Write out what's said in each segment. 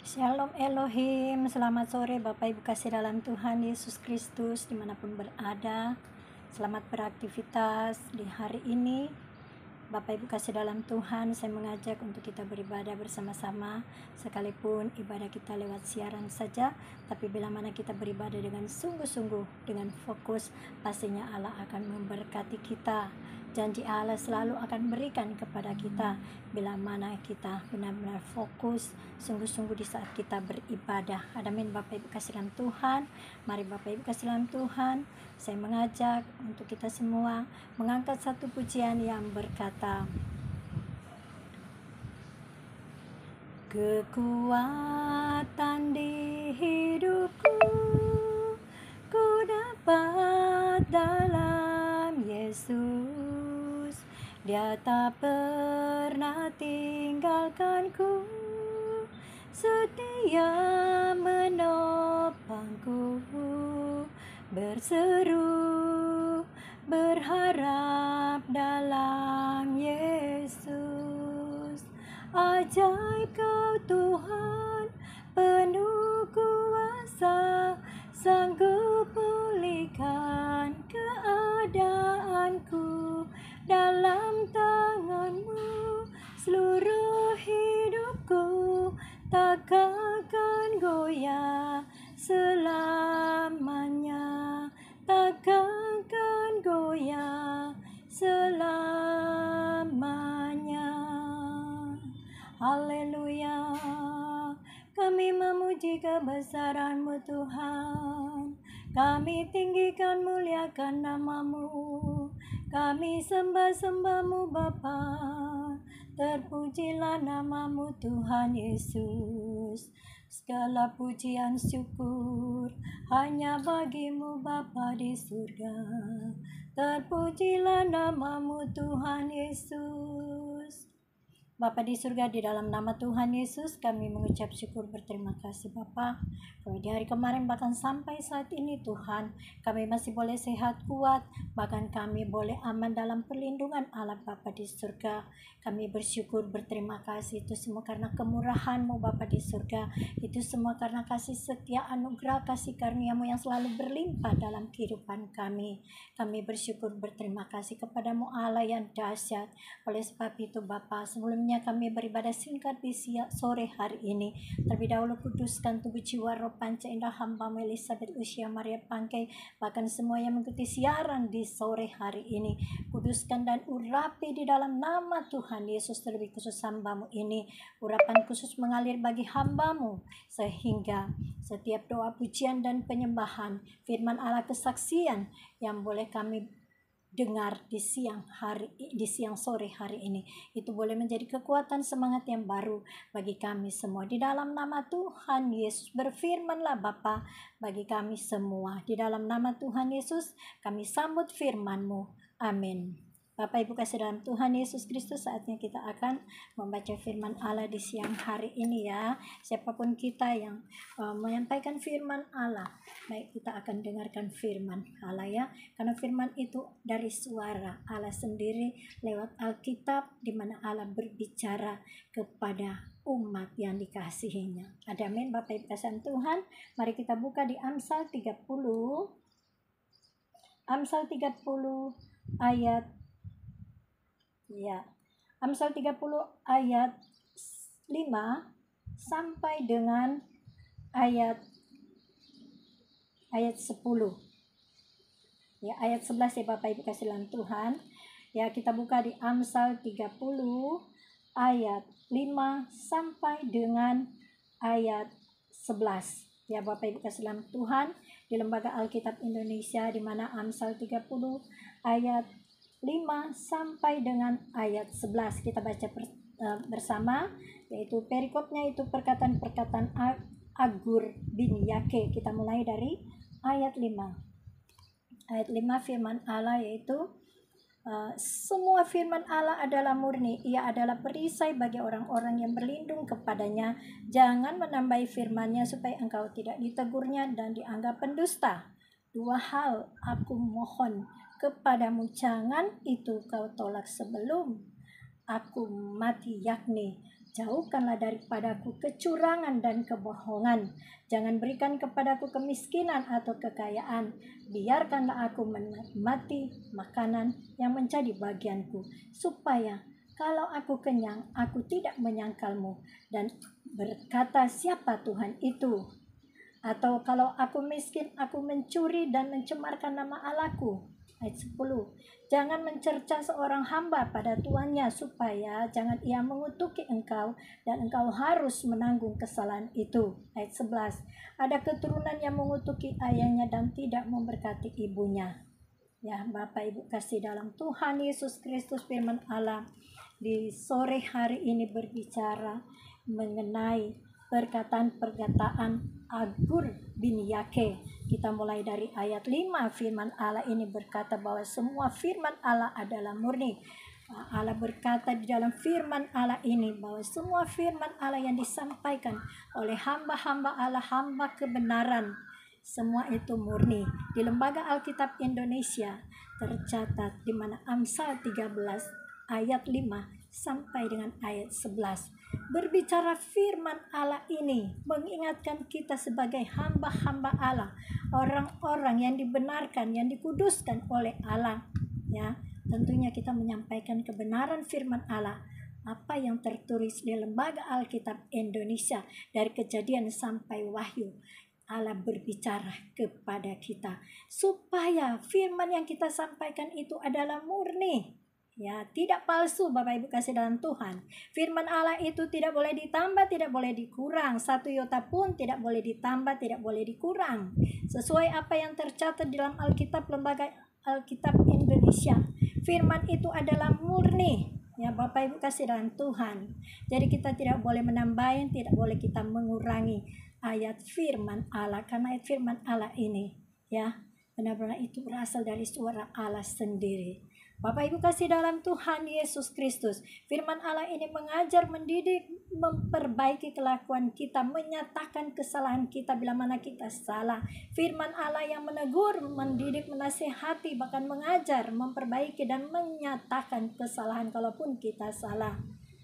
Shalom Elohim, selamat sore Bapak Ibu kasih dalam Tuhan Yesus Kristus dimanapun berada. Selamat beraktivitas di hari ini. Bapak Ibu kasih dalam Tuhan, saya mengajak untuk kita beribadah bersama-sama. Sekalipun ibadah kita lewat siaran saja, tapi bila mana kita beribadah dengan sungguh-sungguh, dengan fokus, pastinya Allah akan memberkati kita. Janji Allah selalu akan berikan kepada kita bila mana kita benar-benar fokus sungguh-sungguh di saat kita beribadah. Amin Bapak Ibu kasih dalam Tuhan. Mari Bapak Ibu kasih dalam Tuhan, saya mengajak untuk kita semua mengangkat satu pujian yang berkata, kekuatan di hidupku ku dapat dalam Yesus. Dia tak pernah tinggalkanku, setia menopangku, berseru berharap dalam Yesus. Ajaib Kau Tuhan, penuh kuasa, sanggup pulihkan keadaanku. Dalam tangan-Mu seluruh hidupku, takkan goyah selamanya, takkan goyah selamanya. Haleluya, kami memuji kebesaran-Mu Tuhan, kami tinggikan muliakan nama-Mu, kami sembah-sembah-Mu Bapa. Terpujilah nama-Mu Tuhan Yesus. Segala pujian syukur hanya bagi-Mu Bapa di surga. Terpujilah nama-Mu Tuhan Yesus. Bapa di surga, di dalam nama Tuhan Yesus kami mengucap syukur berterima kasih Bapa. Kalau di hari kemarin bahkan sampai saat ini Tuhan, kami masih boleh sehat kuat, bahkan kami boleh aman dalam perlindungan Allah Bapa di surga. Kami bersyukur berterima kasih, itu semua karena kemurahan-Mu Bapa di surga. Itu semua karena kasih setia, anugerah, kasih karunia-Mu yang selalu berlimpah dalam kehidupan kami. Kami bersyukur berterima kasih kepada-Mu Allah yang dahsyat. Oleh sebab itu Bapa, sebelumnya kami beribadah singkat di sore hari ini. Terlebih dahulu kuduskan tubuh jiwa roh panca indah hamba-Mu Elizabeth Usia Maria Pangkai, bahkan semua yang mengikuti siaran di sore hari ini. Kuduskan dan urapi di dalam nama Tuhan Yesus, terlebih khusus hamba-Mu ini. Urapan khusus mengalir bagi hamba-Mu, sehingga setiap doa pujian dan penyembahan, firman Allah kesaksian yang boleh kami dengar di siang sore hari ini, itu boleh menjadi kekuatan semangat yang baru bagi kami semua. Di dalam nama Tuhan Yesus, berfirmanlah Bapa bagi kami semua. Di dalam nama Tuhan Yesus kami sambut firman-Mu. Amin. Bapak Ibu kasih dalam Tuhan Yesus Kristus, saatnya kita akan membaca firman Allah di siang hari ini ya. Siapapun kita yang menyampaikan firman Allah, baik kita akan dengarkan firman Allah ya. Karena firman itu dari suara Allah sendiri lewat Alkitab, di mana Allah berbicara kepada umat yang dikasihinya. Amin Bapak Ibu kasih dalam Tuhan. Mari kita buka di Amsal 30 ayat Amsal 30 ayat 5 sampai dengan ayat 10. Ya, ayat 11 ya Bapak Ibu kasih dalam Tuhan. Ya, kita buka di Amsal 30 ayat 5 sampai dengan ayat 11. Ya Bapak Ibu kasih dalam Tuhan, di Lembaga Alkitab Indonesia, di mana Amsal 30 ayat 5 sampai dengan ayat 11 kita baca bersama, yaitu perikopnya itu perkataan-perkataan Agur bin Yake. Kita mulai dari ayat 5. Ayat 5 firman Allah yaitu, semua firman Allah adalah murni, ia adalah perisai bagi orang-orang yang berlindung kepadanya. Jangan menambahi firman-Nya supaya engkau tidak ditegurnya dan dianggap pendusta. Dua hal aku mohon kepadamu, jangan itu kau tolak sebelum aku mati, yakni Jauhkanlah daripadaku kecurangan dan kebohongan. Jangan berikan kepadaku kemiskinan atau kekayaan. Biarkanlah aku menikmati makanan yang menjadi bagianku, supaya kalau aku kenyang, aku tidak menyangkalmu dan berkata, siapa Tuhan itu? Atau kalau aku miskin, aku mencuri dan mencemarkan nama Allahku. Ayat 10. Jangan mencerca seorang hamba pada tuannya, supaya jangan ia mengutuki engkau dan engkau harus menanggung kesalahan itu. Ayat 11. Ada keturunan yang mengutuki ayahnya dan tidak memberkati ibunya. Ya, Bapak Ibu kasih dalam Tuhan Yesus Kristus, firman Allah di sore hari ini berbicara mengenai perkataan-perkataan Agur bin Yake. Kita mulai dari ayat 5. Firman Allah ini berkata bahwa semua firman Allah adalah murni. Allah berkata di dalam firman Allah ini bahwa semua firman Allah yang disampaikan oleh hamba-hamba Allah, hamba kebenaran, semua itu murni. Di Lembaga Alkitab Indonesia tercatat di mana Amsal 13 ayat 5 sampai dengan ayat 11. Berbicara firman Allah ini mengingatkan kita sebagai hamba-hamba Allah, orang-orang yang dibenarkan, yang dikuduskan oleh Allah. Ya, tentunya kita menyampaikan kebenaran firman Allah, apa yang tertulis di Lembaga Alkitab Indonesia dari Kejadian sampai Wahyu. Allah berbicara kepada kita supaya firman yang kita sampaikan itu adalah murni, ya, tidak palsu. Bapak Ibu kasih dalam Tuhan, firman Allah itu tidak boleh ditambah, tidak boleh dikurang, satu iota pun tidak boleh ditambah, tidak boleh dikurang, sesuai apa yang tercatat di dalam Alkitab, Lembaga Alkitab Indonesia. Firman itu adalah murni, ya Bapak Ibu kasih dalam Tuhan. Jadi kita tidak boleh menambahin, tidak boleh kita mengurangi ayat firman Allah, karena ayat firman Allah ini, ya, benar-benar itu berasal dari suara Allah sendiri. Bapak Ibu kasih dalam Tuhan Yesus Kristus, firman Allah ini mengajar, mendidik, memperbaiki kelakuan kita, menyatakan kesalahan kita bila mana kita salah. Firman Allah yang menegur, mendidik, menasihati, bahkan mengajar, memperbaiki dan menyatakan kesalahan kalaupun kita salah.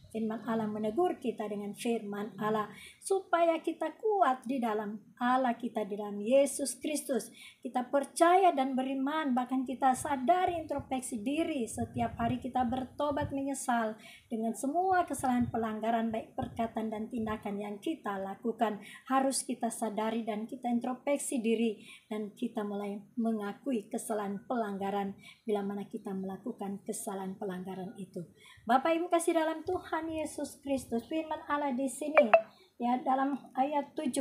Firman Allah menegur kita dengan firman Allah supaya kita kuat di dalam Allah kita, di dalam Yesus Kristus. Kita percaya dan beriman, bahkan kita sadari, introspeksi diri setiap hari, kita bertobat, menyesal dengan semua kesalahan pelanggaran baik perkataan dan tindakan yang kita lakukan. Harus kita sadari dan kita introspeksi diri, dan kita mulai mengakui kesalahan pelanggaran bila mana kita melakukan kesalahan pelanggaran itu. Bapak Ibu kasih dalam Tuhan Yesus Kristus, firman Allah di sini, ya, dalam ayat 7.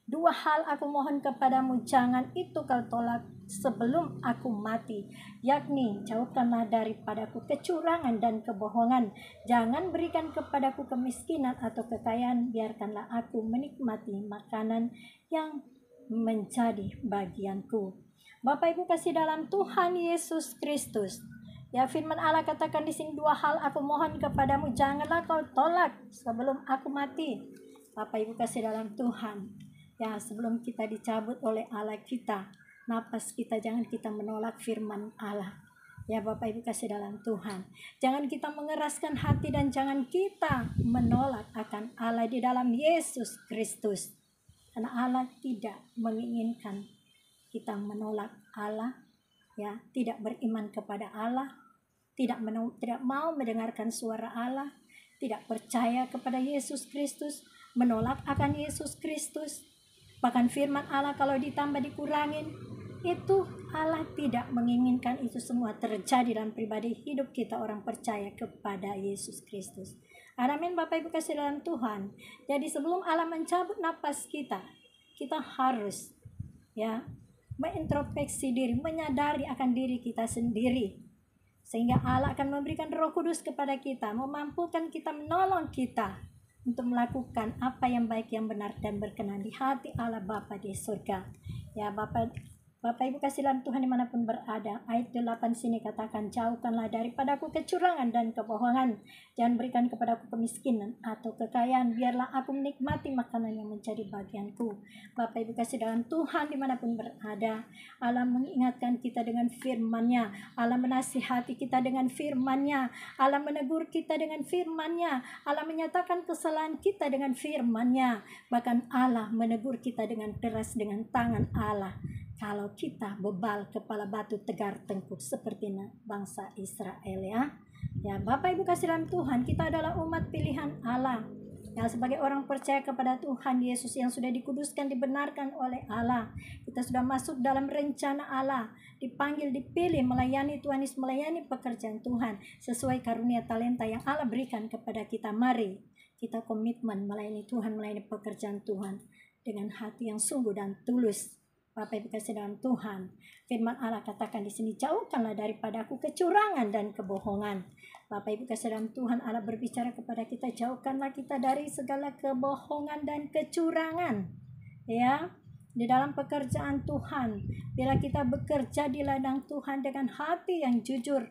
2 hal aku mohon kepadamu, jangan itu kau tolak sebelum aku mati, yakni jauhkanlah daripadaku kecurangan dan kebohongan. Jangan berikan kepadaku kemiskinan atau kekayaan, biarkanlah aku menikmati makanan yang menjadi bagianku. Bapak Ibu kasih dalam Tuhan Yesus Kristus, ya, firman Allah katakan di sini, 2 hal aku mohon kepadamu, janganlah kau tolak sebelum aku mati. Bapak Ibu kasih dalam Tuhan, ya, sebelum kita dicabut oleh Allah kita, napas kita, jangan kita menolak firman Allah. Ya Bapak Ibu kasih dalam Tuhan, jangan kita mengeraskan hati dan jangan kita menolak akan Allah di dalam Yesus Kristus. Karena Allah tidak menginginkan kita menolak Allah, ya, tidak beriman kepada Allah, tidak mau mendengarkan suara Allah, tidak percaya kepada Yesus Kristus, menolak akan Yesus Kristus. Bahkan firman Allah kalau ditambah dikurangin, itu Allah tidak menginginkan itu semua terjadi dalam pribadi hidup kita orang percaya kepada Yesus Kristus. Amin Bapak Ibu kasih dalam Tuhan. Jadi sebelum Allah mencabut napas kita harus, ya, mengintrospeksi diri, menyadari akan diri kita sendiri, sehingga Allah akan memberikan Roh Kudus kepada kita, memampukan kita, menolong kita untuk melakukan apa yang baik, yang benar dan berkenan di hati Allah Bapa di surga. Ya Bapak Bapak Ibu kasih dalam Tuhan dimanapun berada, ayat 8 sini katakan, jauhkanlah daripadaku kecurangan dan kebohongan, jangan berikan kepadaku kemiskinan atau kekayaan, biarlah aku menikmati makanan yang menjadi bagianku. Bapak Ibu kasih dalam Tuhan dimanapun berada, Allah mengingatkan kita dengan firman-Nya, Allah menasihati kita dengan firman-Nya, Allah menegur kita dengan firman-Nya, Allah menyatakan kesalahan kita dengan firman-Nya, bahkan Allah menegur kita dengan keras dengan tangan Allah. Kalau kita bebal kepala batu tegar tengkuk seperti bangsa Israel ya Bapak Ibu kasih dalam Tuhan, kita adalah umat pilihan Allah. Ya, sebagai orang percaya kepada Tuhan Yesus yang sudah dikuduskan, dibenarkan oleh Allah, kita sudah masuk dalam rencana Allah, dipanggil, dipilih melayani Tuhan Yesus, melayani pekerjaan Tuhan sesuai karunia talenta yang Allah berikan kepada kita. Mari kita komitmen melayani Tuhan, melayani pekerjaan Tuhan dengan hati yang sungguh dan tulus. Bapak Ibu kasih dalam Tuhan, firman Allah katakan di sini, jauhkanlah daripadaku kecurangan dan kebohongan. Bapak Ibu kasih dalam Tuhan, Allah berbicara kepada kita, jauhkanlah kita dari segala kebohongan dan kecurangan. Ya, di dalam pekerjaan Tuhan, bila kita bekerja di ladang Tuhan dengan hati yang jujur,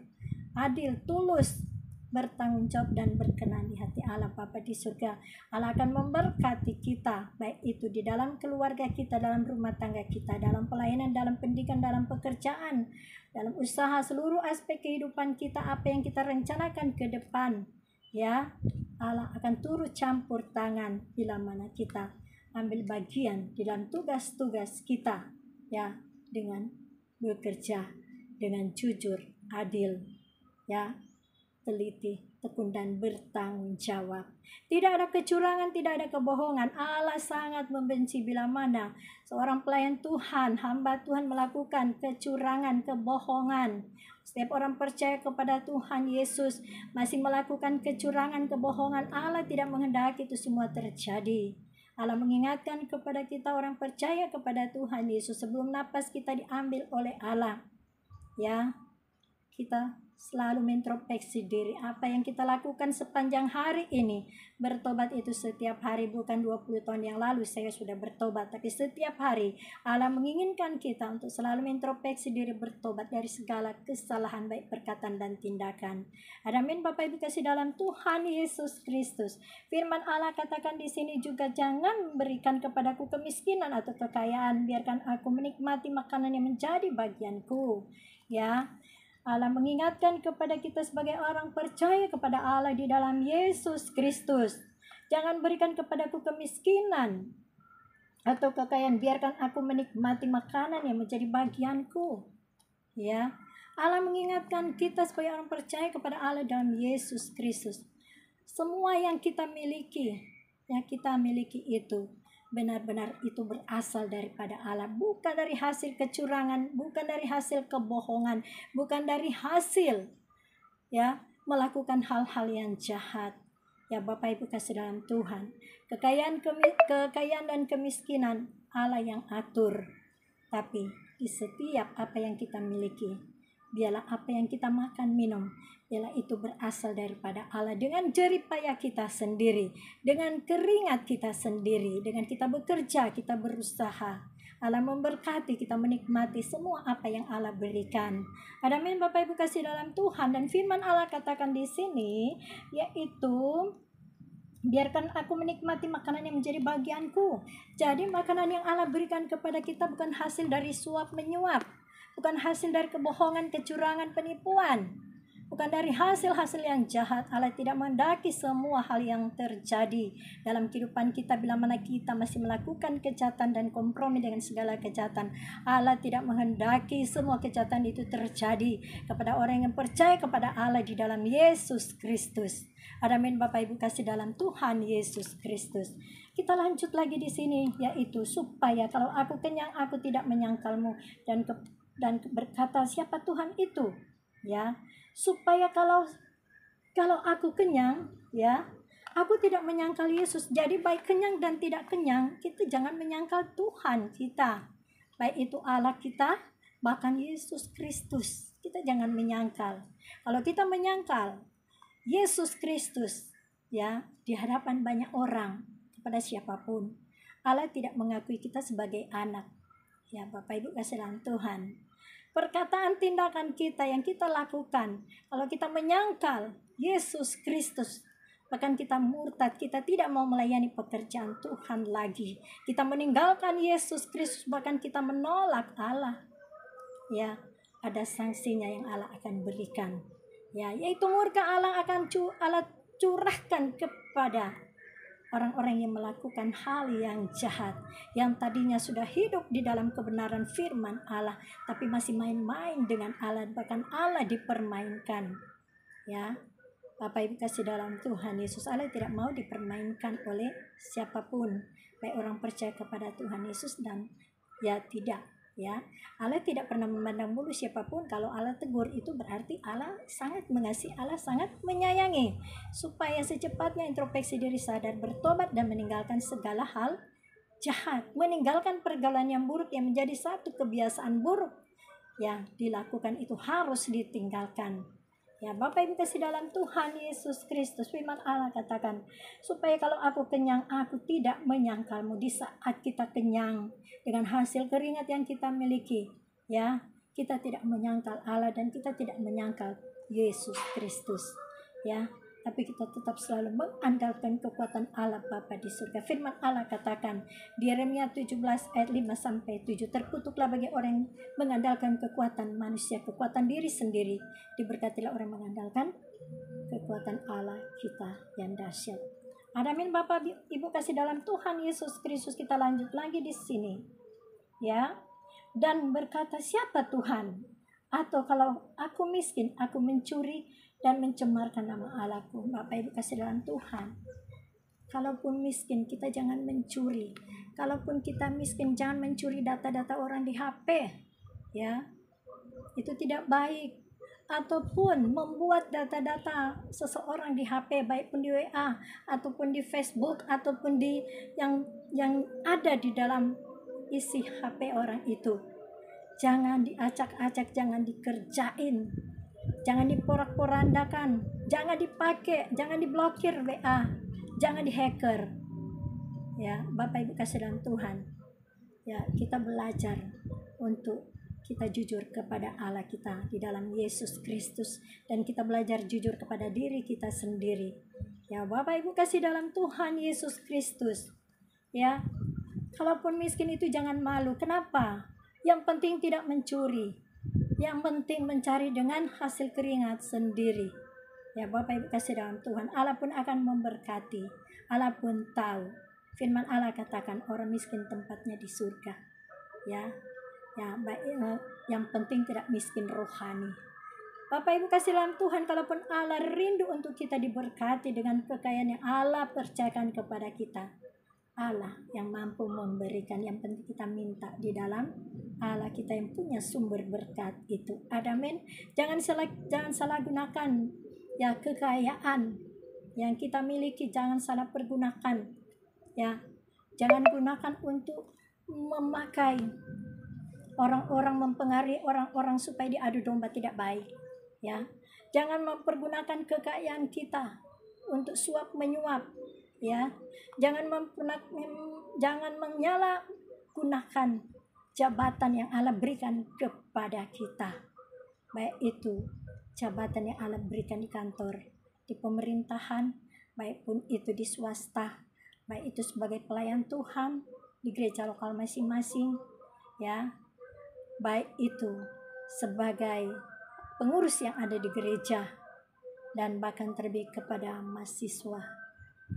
adil, tulus, bertanggung jawab dan berkenan di hati Allah Bapa di surga, Allah akan memberkati kita, baik itu di dalam keluarga kita, dalam rumah tangga kita, dalam pelayanan, dalam pendidikan, dalam pekerjaan, dalam usaha, seluruh aspek kehidupan kita, apa yang kita rencanakan ke depan, ya, Allah akan turut campur tangan bila mana kita ambil bagian di dalam tugas-tugas kita, ya, dengan bekerja dengan jujur, adil, ya, teliti, tekun dan bertanggung jawab. Tidak ada kecurangan, tidak ada kebohongan. Allah sangat membenci bila mana seorang pelayan Tuhan, hamba Tuhan melakukan kecurangan, kebohongan. Setiap orang percaya kepada Tuhan Yesus masih melakukan kecurangan, kebohongan, Allah tidak menghendaki itu semua terjadi. Allah mengingatkan kepada kita orang percaya kepada Tuhan Yesus, sebelum napas kita diambil oleh Allah, ya, kita selalu mengintrospeksi diri, apa yang kita lakukan sepanjang hari ini. Bertobat itu setiap hari, bukan 20 tahun yang lalu saya sudah bertobat, tapi setiap hari Allah menginginkan kita untuk selalu mengintrospeksi diri, bertobat dari segala kesalahan baik perkataan dan tindakan. Amin Bapak Ibu kasih dalam Tuhan Yesus Kristus. Firman Allah katakan di sini juga, jangan memberikan kepadaku kemiskinan atau kekayaan, biarkan aku menikmati makanan yang menjadi bagianku. Ya, Allah mengingatkan kepada kita sebagai orang percaya kepada Allah di dalam Yesus Kristus. Jangan berikan kepadaku kemiskinan atau kekayaan, biarkan aku menikmati makanan yang menjadi bagianku. Ya, Allah mengingatkan kita sebagai orang percaya kepada Allah dalam Yesus Kristus. Semua yang kita miliki, itu benar-benar itu berasal daripada Allah, bukan dari hasil kecurangan, bukan dari hasil kebohongan, bukan dari hasil, ya, melakukan hal-hal yang jahat. Ya Bapak Ibu kasih dalam Tuhan, kekayaan dan kemiskinan Allah yang atur, tapi di setiap apa yang kita miliki, biarlah apa yang kita makan, minum, biarlah itu berasal daripada Allah, dengan jerih payah kita sendiri, dengan keringat kita sendiri, dengan kita bekerja, kita berusaha. Allah memberkati kita menikmati semua apa yang Allah berikan. Amin Bapak Ibu kasih dalam Tuhan. Dan firman Allah katakan di sini, yaitu biarkan aku menikmati makanan yang menjadi bagianku. Jadi makanan yang Allah berikan kepada kita bukan hasil dari suap menyuap, bukan hasil dari kebohongan, kecurangan, penipuan, bukan dari hasil-hasil yang jahat. Allah tidak menghendaki semua hal yang terjadi dalam kehidupan kita bila mana kita masih melakukan kejahatan dan kompromi dengan segala kejahatan. Allah tidak menghendaki semua kejahatan itu terjadi kepada orang yang percaya kepada Allah di dalam Yesus Kristus. Amin Bapak Ibu kasih dalam Tuhan Yesus Kristus. Kita lanjut lagi di sini, yaitu supaya kalau aku kenyang aku tidak menyangkalmu, dan berkata siapa Tuhan itu, ya, supaya kalau aku kenyang, ya, aku tidak menyangkal Yesus. Jadi baik kenyang dan tidak kenyang, kita jangan menyangkal Tuhan kita, baik itu Allah kita, bahkan Yesus Kristus, kita jangan menyangkal. Kalau kita menyangkal Yesus Kristus, ya, di hadapan banyak orang, kepada siapapun, Allah tidak mengakui kita sebagai anak, Ya Bapak Ibu kasih dalam Tuhan, perkataan tindakan kita yang kita lakukan, kalau kita menyangkal Yesus Kristus, bahkan kita murtad, kita tidak mau melayani pekerjaan Tuhan lagi, kita meninggalkan Yesus Kristus, bahkan kita menolak Allah, ya ada sanksinya yang Allah akan berikan, ya yaitu murka Allah akan Allah curahkan kepada orang-orang yang melakukan hal yang jahat, yang tadinya sudah hidup di dalam kebenaran firman Allah, tapi masih main-main dengan Allah, bahkan Allah dipermainkan. Ya, Bapak Ibu kasih dalam Tuhan Yesus, Allah tidak mau dipermainkan oleh siapapun, baik orang percaya kepada Tuhan Yesus dan ya tidak. Ya, Allah tidak pernah memandang bulu siapapun. Kalau Allah tegur itu berarti Allah sangat mengasihi, Allah sangat menyayangi, supaya secepatnya introspeksi diri, sadar, bertobat dan meninggalkan segala hal jahat, meninggalkan pergaulan yang buruk yang menjadi satu kebiasaan buruk yang dilakukan itu harus ditinggalkan. Ya Bapak Ibu kasih dalam Tuhan Yesus Kristus, firman Allah katakan, supaya kalau aku kenyang, aku tidak menyangkalmu. Di saat kita kenyang dengan hasil keringat yang kita miliki, ya kita tidak menyangkal Allah dan kita tidak menyangkal Yesus Kristus, ya. Tapi kita tetap selalu mengandalkan kekuatan Allah Bapa di surga. Firman Allah katakan di Yeremia 17 ayat 5-7, terkutuklah bagi orang yang mengandalkan kekuatan manusia, kekuatan diri sendiri. Diberkatilah orang mengandalkan kekuatan Allah kita yang dahsyat. Amin Bapak Ibu kasih dalam Tuhan Yesus Kristus, kita lanjut lagi di sini. Ya. Dan berkata, siapa Tuhan? Atau kalau aku miskin, aku mencuri dan mencemarkan nama Allahku. Bapak Ibu kasih dalam Tuhan, kalaupun miskin kita jangan mencuri. Kalaupun kita miskin jangan mencuri data-data orang di HP, ya itu tidak baik. Ataupun membuat data-data seseorang di HP, baik pun di WA ataupun di Facebook ataupun di yang ada di dalam isi HP orang itu, jangan diacak-acak, jangan dikerjain, jangan diporak-porandakan, jangan dipakai, jangan diblokir WA, jangan dihacker. Ya, Bapak Ibu kasih dalam Tuhan. Ya, kita belajar untuk kita jujur kepada Allah kita di dalam Yesus Kristus, dan kita belajar jujur kepada diri kita sendiri. Ya, Bapak Ibu kasih dalam Tuhan Yesus Kristus. Ya, kalaupun miskin itu jangan malu. Kenapa? Yang penting tidak mencuri. Yang penting mencari dengan hasil keringat sendiri. Ya Bapak Ibu kasih dalam Tuhan, Allah pun akan memberkati. Allah pun tahu. Firman Allah katakan orang miskin tempatnya di surga. Ya, yang penting tidak miskin rohani. Bapak Ibu kasih dalam Tuhan, kalaupun Allah rindu untuk kita diberkati dengan kekayaan yang Allah percayakan kepada kita, Allah yang mampu memberikan. Yang penting kita minta di dalam Allah kita yang punya sumber berkat itu. Amin. Jangan salah gunakan ya kekayaan yang kita miliki, jangan salah pergunakan. Ya, jangan gunakan untuk memakai orang-orang, mempengaruhi orang-orang supaya diadu domba, tidak baik. Ya, jangan mempergunakan kekayaan kita untuk suap menyuap. Ya, jangan menyalahgunakan jabatan yang Allah berikan kepada kita, baik itu jabatan yang Allah berikan di kantor, di pemerintahan, baik pun itu di swasta, baik itu sebagai pelayan Tuhan di gereja lokal masing-masing, ya, baik itu sebagai pengurus yang ada di gereja, dan bahkan terlebih kepada mahasiswa,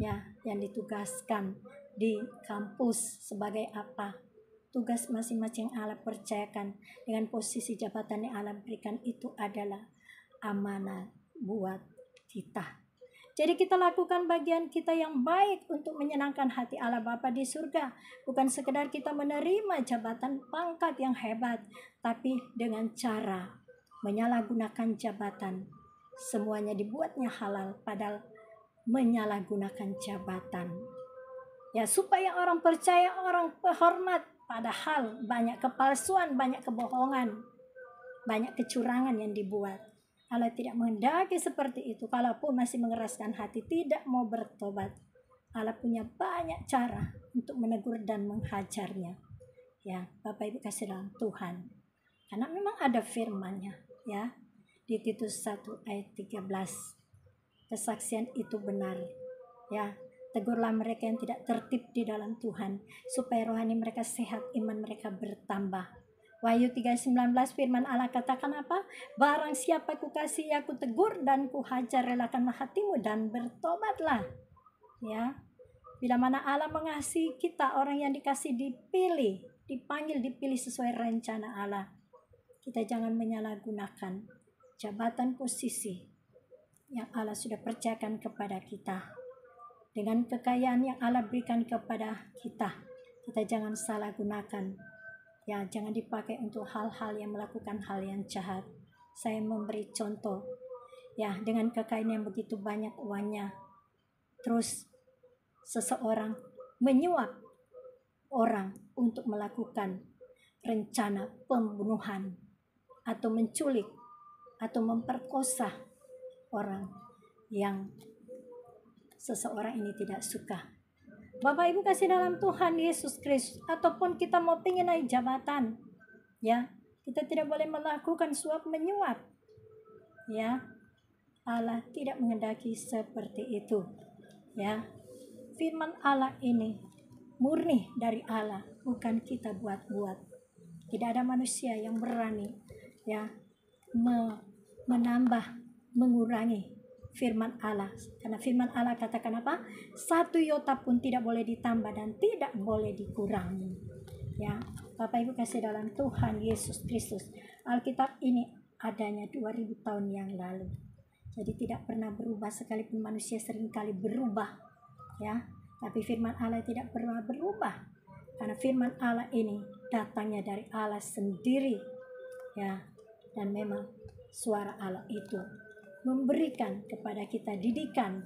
ya, yang ditugaskan di kampus sebagai apa, tugas masing-masing Allah percayakan dengan posisi jabatan yang Allah berikan itu adalah amanah buat kita. Jadi kita lakukan bagian kita yang baik untuk menyenangkan hati Allah Bapa di surga. Bukan sekedar kita menerima jabatan pangkat yang hebat, tapi dengan cara menyalahgunakan jabatan. Semuanya dibuatnya halal, padahal menyalahgunakan jabatan. Ya, supaya orang percaya, orang hormat, padahal banyak kepalsuan, banyak kebohongan, banyak kecurangan yang dibuat. Allah tidak menghendaki seperti itu. Kalaupun masih mengeraskan hati, tidak mau bertobat, Allah punya banyak cara untuk menegur dan menghajarnya. Ya, Bapak Ibu kasih dalam Tuhan. Karena memang ada firman-Nya, ya. Di Titus 1 ayat 13. Kesaksian itu benar, ya. Tegurlah mereka yang tidak tertib di dalam Tuhan, supaya rohani mereka sehat, iman mereka bertambah. Wahyu 3:19 firman Allah katakan apa? Barang siapa kukasihi aku tegur dan kuhajar, relakanlah hatimu dan bertobatlah. Ya. Bila mana Allah mengasihi kita, orang yang dikasih dipilih, dipanggil, dipilih sesuai rencana Allah. Kita jangan menyalahgunakan jabatan posisi yang Allah sudah percayakan kepada kita. Dengan kekayaan yang Allah berikan kepada kita, kita jangan salah gunakan. Ya, jangan dipakai untuk hal-hal yang melakukan hal yang jahat. Saya memberi contoh, ya, dengan kekayaan yang begitu banyak uangnya, terus seseorang menyuap orang untuk melakukan rencana pembunuhan atau menculik atau memperkosa orang yang seseorang ini tidak suka. Bapak Ibu kasih dalam Tuhan Yesus Kristus, ataupun kita mau pengen naik jabatan, ya, kita tidak boleh melakukan suap menyuap, ya. Allah tidak menghendaki seperti itu, ya. Firman Allah ini murni dari Allah, bukan kita buat-buat. Tidak ada manusia yang berani, ya, menambah, mengurangi firman Allah. Karena firman Allah katakan apa? 1 iota pun tidak boleh ditambah dan tidak boleh dikurangi. Ya, Bapak Ibu kasih dalam Tuhan Yesus Kristus. Alkitab ini adanya 2000 tahun yang lalu. Jadi tidak pernah berubah, sekalipun manusia seringkali berubah. Ya, tapi firman Allah tidak pernah berubah. Karena firman Allah ini datangnya dari Allah sendiri. Ya, dan memang suara Allah itu memberikan kepada kita didikan,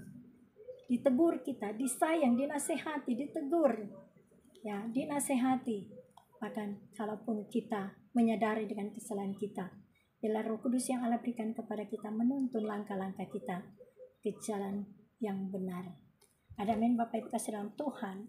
ditegur kita, disayang, dinasehati, ditegur, ya, dinasehati. Bahkan kalaupun kita menyadari dengan kesalahan kita, bila Roh Kudus yang Allah berikan kepada kita menuntun langkah-langkah kita ke jalan yang benar. Amin Bapak Ibu kasih dalam Tuhan.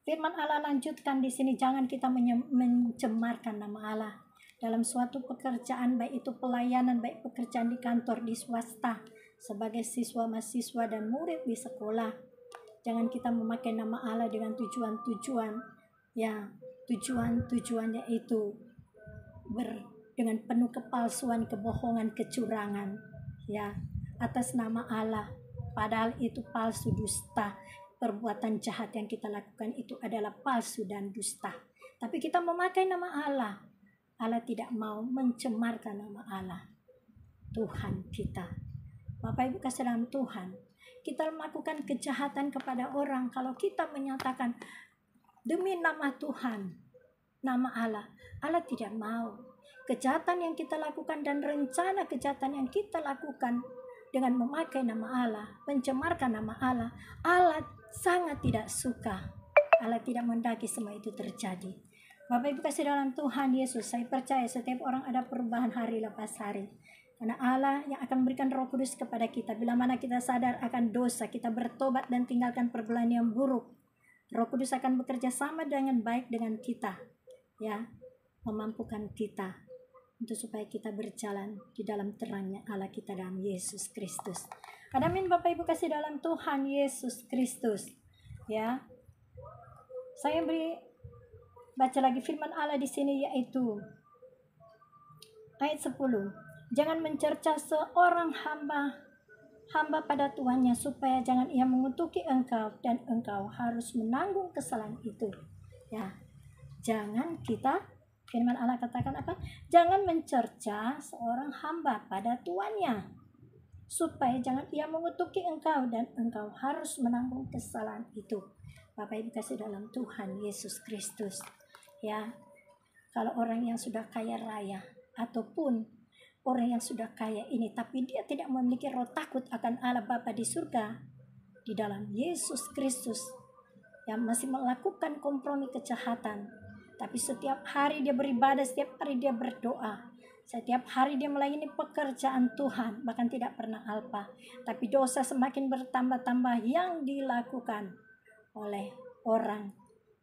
Firman Allah lanjutkan di sini, jangan kita mencemarkan nama Allah dalam suatu pekerjaan, baik itu pelayanan, baik pekerjaan di kantor, di swasta, sebagai siswa, mahasiswa, dan murid di sekolah. Jangan kita memakai nama Allah dengan tujuan-tujuan, ya, tujuan-tujuannya itu dengan penuh kepalsuan, kebohongan, kecurangan, ya, atas nama Allah. Padahal itu palsu, dusta. Perbuatan jahat yang kita lakukan itu adalah palsu dan dusta. Tapi kita memakai nama Allah. Allah tidak mau mencemarkan nama Allah, Tuhan kita. Bapak Ibu kasih dalam Tuhan, kita melakukan kejahatan kepada orang, kalau kita menyatakan demi nama Tuhan, nama Allah, Allah tidak mau. Kejahatan yang kita lakukan dan rencana kejahatan yang kita lakukan dengan memakai nama Allah, mencemarkan nama Allah, Allah sangat tidak suka. Allah tidak menghendaki semua itu terjadi. Bapak Ibu kasih dalam Tuhan Yesus, saya percaya setiap orang ada perubahan hari lepas hari. Karena Allah yang akan memberikan Roh Kudus kepada kita. Bila mana kita sadar akan dosa, kita bertobat dan tinggalkan pergaulan yang buruk, Roh Kudus akan bekerja sama dengan baik dengan kita, ya, memampukan kita untuk supaya kita berjalan di dalam terangnya Allah kita dalam Yesus Kristus. Amin Bapak Ibu kasih dalam Tuhan Yesus Kristus, ya. Saya baca lagi firman Allah di sini, yaitu ayat 10. Jangan mencerca seorang hamba pada tuannya, supaya jangan ia mengutuki engkau dan engkau harus menanggung kesalahan itu. Ya, jangan kita, firman Allah katakan apa? Jangan mencerca seorang hamba pada tuannya, supaya jangan ia mengutuki engkau dan engkau harus menanggung kesalahan itu. Bapak Ibu kasih dalam Tuhan Yesus Kristus, ya. Kalau orang yang sudah kaya raya ataupun orang yang sudah kaya ini tapi dia tidak memiliki roh takut akan Allah Bapa di surga di dalam Yesus Kristus, yang masih melakukan kompromi kejahatan, tapi setiap hari dia beribadah, setiap hari dia berdoa, setiap hari dia melayani pekerjaan Tuhan, bahkan tidak pernah alpa, tapi dosa semakin bertambah-tambah yang dilakukan oleh orang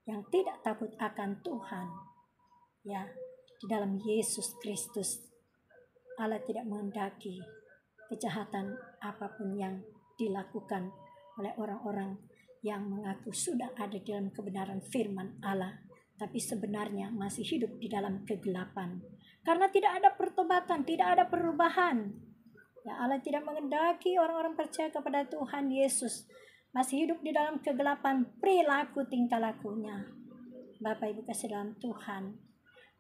yang tidak takut akan Tuhan. Ya, di dalam Yesus Kristus Allah tidak menghendaki kejahatan apapun yang dilakukan oleh orang-orang yang mengaku sudah ada di dalam kebenaran firman Allah, tapi sebenarnya masih hidup di dalam kegelapan. Karena tidak ada pertobatan, tidak ada perubahan. Ya, Allah tidak menghendaki orang-orang percaya kepada Tuhan Yesus masih hidup di dalam kegelapan perilaku tingkah lakunya. Bapak Ibu kasih dalam Tuhan,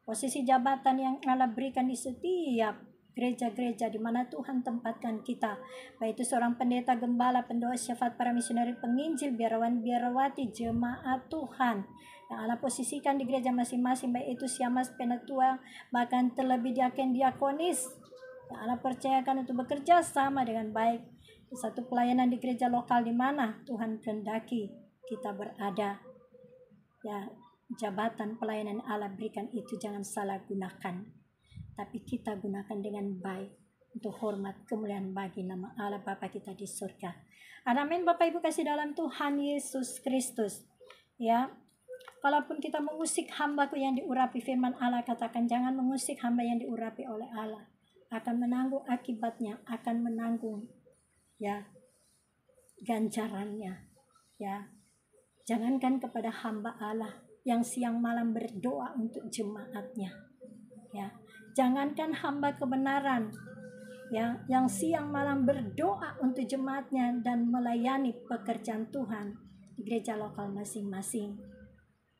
posisi jabatan yang Allah berikan di setiap gereja-gereja di mana Tuhan tempatkan kita, baik itu seorang pendeta, gembala, pendoa, syafaat, para misioneri, penginjil, biarawan, biarawati, jemaat Tuhan yang Allah posisikan di gereja masing-masing, baik itu siamas, penatua, bahkan terlebih diaken, diakonis, yang Allah percayakan untuk bekerja sama dengan baik di satu pelayanan di gereja lokal di mana Tuhan kehendaki kita berada. Ya, jabatan pelayanan Allah berikan itu jangan salah gunakan, tapi kita gunakan dengan baik untuk hormat kemuliaan bagi nama Allah Bapa kita di surga. Amin. Bapak Ibu kasih dalam Tuhan Yesus Kristus. Ya, kalaupun kita mengusik hambaku yang diurapi firman Allah, katakan jangan mengusik hamba yang diurapi oleh Allah. Akan menanggung akibatnya, akan menanggung ya ganjarannya. Ya, jangankan kepada hamba Allah yang siang malam berdoa untuk jemaatnya. Ya, jangankan hamba kebenaran ya, yang siang malam berdoa untuk jemaatnya dan melayani pekerjaan Tuhan di gereja lokal masing-masing.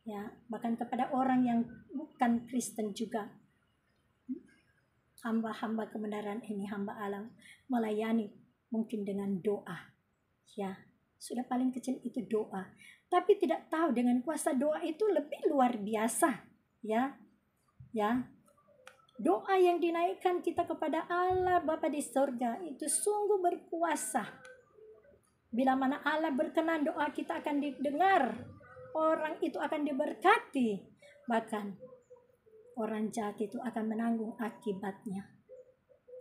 Ya, bahkan kepada orang yang bukan Kristen juga, hamba-hamba kebenaran ini, hamba Allah melayani mungkin dengan doa. Ya, sudah paling kecil itu doa, tapi tidak tahu dengan kuasa doa itu lebih luar biasa. Ya, doa yang dinaikkan kita kepada Allah Bapa di surga itu sungguh berkuasa. Bila mana Allah berkenan, doa kita akan didengar, orang itu akan diberkati, bahkan orang jahat itu akan menanggung akibatnya.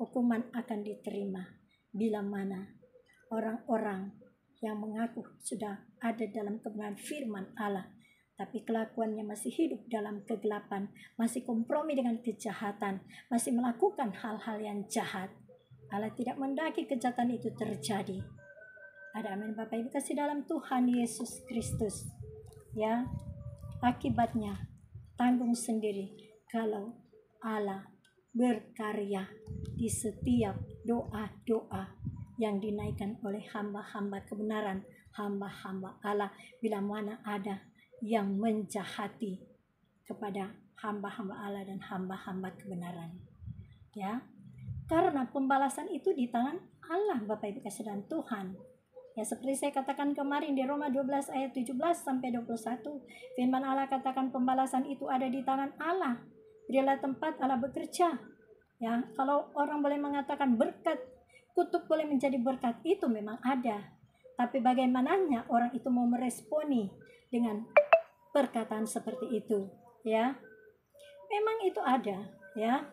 Hukuman akan diterima bila mana orang-orang yang mengaku sudah ada dalam kebenaran firman Allah, tapi kelakuannya masih hidup dalam kegelapan, masih kompromi dengan kejahatan, masih melakukan hal-hal yang jahat. Allah tidak menghendaki kejahatan itu terjadi. Ada amin Bapak Ibu kasih dalam Tuhan Yesus Kristus. Ya, akibatnya tanggung sendiri kalau Allah berkarya di setiap doa-doa yang dinaikkan oleh hamba-hamba kebenaran, hamba-hamba Allah, bila mana ada yang menjahati kepada hamba-hamba Allah dan hamba-hamba kebenaran. Ya, karena pembalasan itu di tangan Allah Bapak Ibu kasih dalam Tuhan. Ya, seperti saya katakan kemarin di Roma 12 ayat 17 sampai 21, firman Allah katakan pembalasan itu ada di tangan Allah. Berilah tempat Allah bekerja. Ya, kalau orang boleh mengatakan berkat, kutuk boleh menjadi berkat, itu memang ada. Tapi bagaimananya orang itu mau meresponi dengan perkataan seperti itu, ya. Memang itu ada, ya.